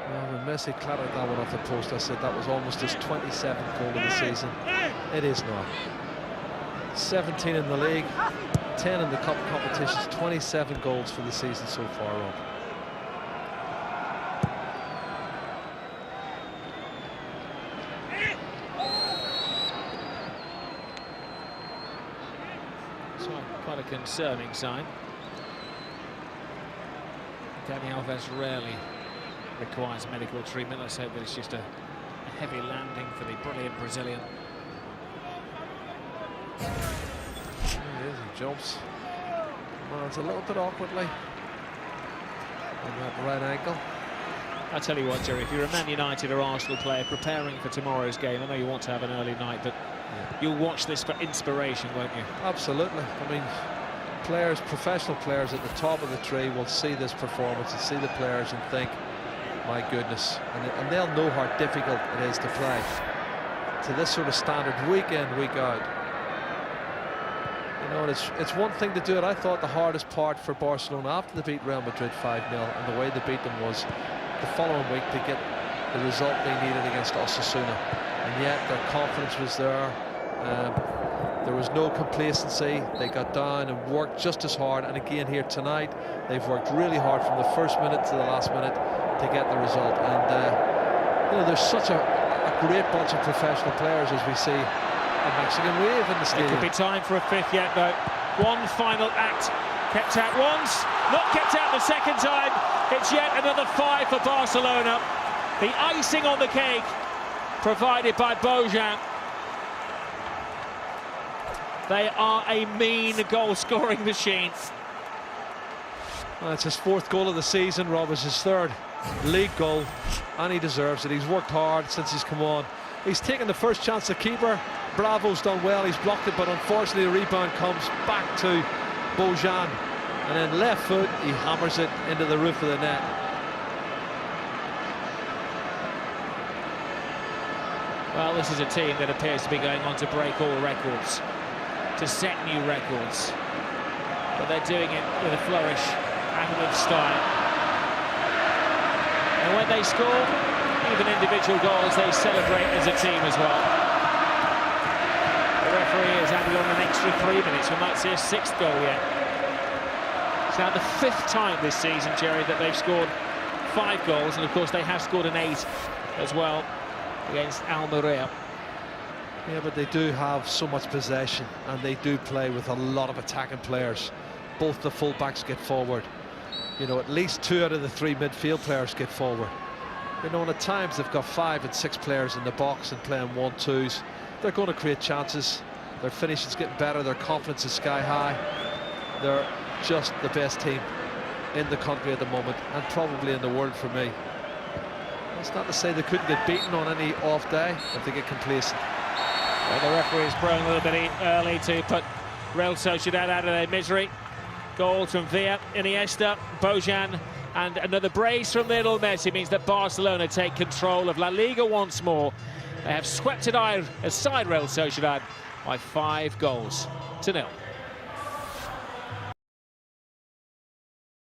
Well, when Messi clattered that one off the post, I said that was almost his 27th goal of the season. It is not. 17 in the league, 10 in the cup competitions, 27 goals for the season so far, Rob. So quite a concerning sign. Dani Alves rarely requires medical treatment. Let's hope that it's just a heavy landing for the brilliant Brazilian. There he is, he jumps. Lands a little bit awkwardly on that right ankle. I tell you what, Jerry, if you're a Man United or Arsenal player preparing for tomorrow's game, I know you want to have an early night, but you'll watch this for inspiration, won't you? Absolutely. I mean, players, professional players at the top of the tree will see this performance and see the players and think, my goodness, and they'll know how difficult it is to play to this sort of standard week in, week out. You know, it's one thing to do it. I thought the hardest part for Barcelona after they beat Real Madrid 5-0 and the way they beat them was the following week to get the result they needed against Osasuna, and yet their confidence was there. There was no complacency. They got down and worked just as hard, and again here tonight they've worked really hard from the first minute to the last minute to get the result. And you know, there's such a great bunch of professional players, as we see a Mexican wave in the stadium. It could be time for a fifth yet, though. One final act, kept out once, not kept out the second time. It's yet another 5 for Barcelona. The icing on the cake provided by Bojan. They are a mean goal-scoring machine. Well, it's his 4th goal of the season. Rob, is his 3rd league goal, and he deserves it. He's worked hard since he's come on. He's taken the first chance to keeper. Bravo's done well. He's blocked it, but unfortunately the rebound comes back to Bojan, and then left foot he hammers it into the roof of the net. Well, this is a team that appears to be going on to break all records, to set new records, but they're doing it with a flourish and with style. And when they score, even individual goals, they celebrate as a team as well. The referee has added on an extra 3 minutes. We might see a 6th goal yet. It's now the 5th time this season, Jerry, that they've scored 5 goals, and of course they have scored an 8 as well against Almeria. Yeah, but they do have so much possession, and they do play with a lot of attacking players. Both the full-backs get forward. You know, at least 2 out of the 3 midfield players get forward. You know, and at times they've got 5 and 6 players in the box and playing 1-2s. They're going to create chances. Their finishing's getting better. Their confidence is sky high. They're just the best team in the country at the moment, and probably in the world for me. That's not to say they couldn't get beaten on any off day if they get complacent. Well, the referee is prone a little bit early to put Real Sociedad out of their misery. Goals from Villa, Iniesta, Bojan, and another brace from Lionel Messi means that Barcelona take control of La Liga once more. They have swept it aside Real Sociedad by 5 goals to 0.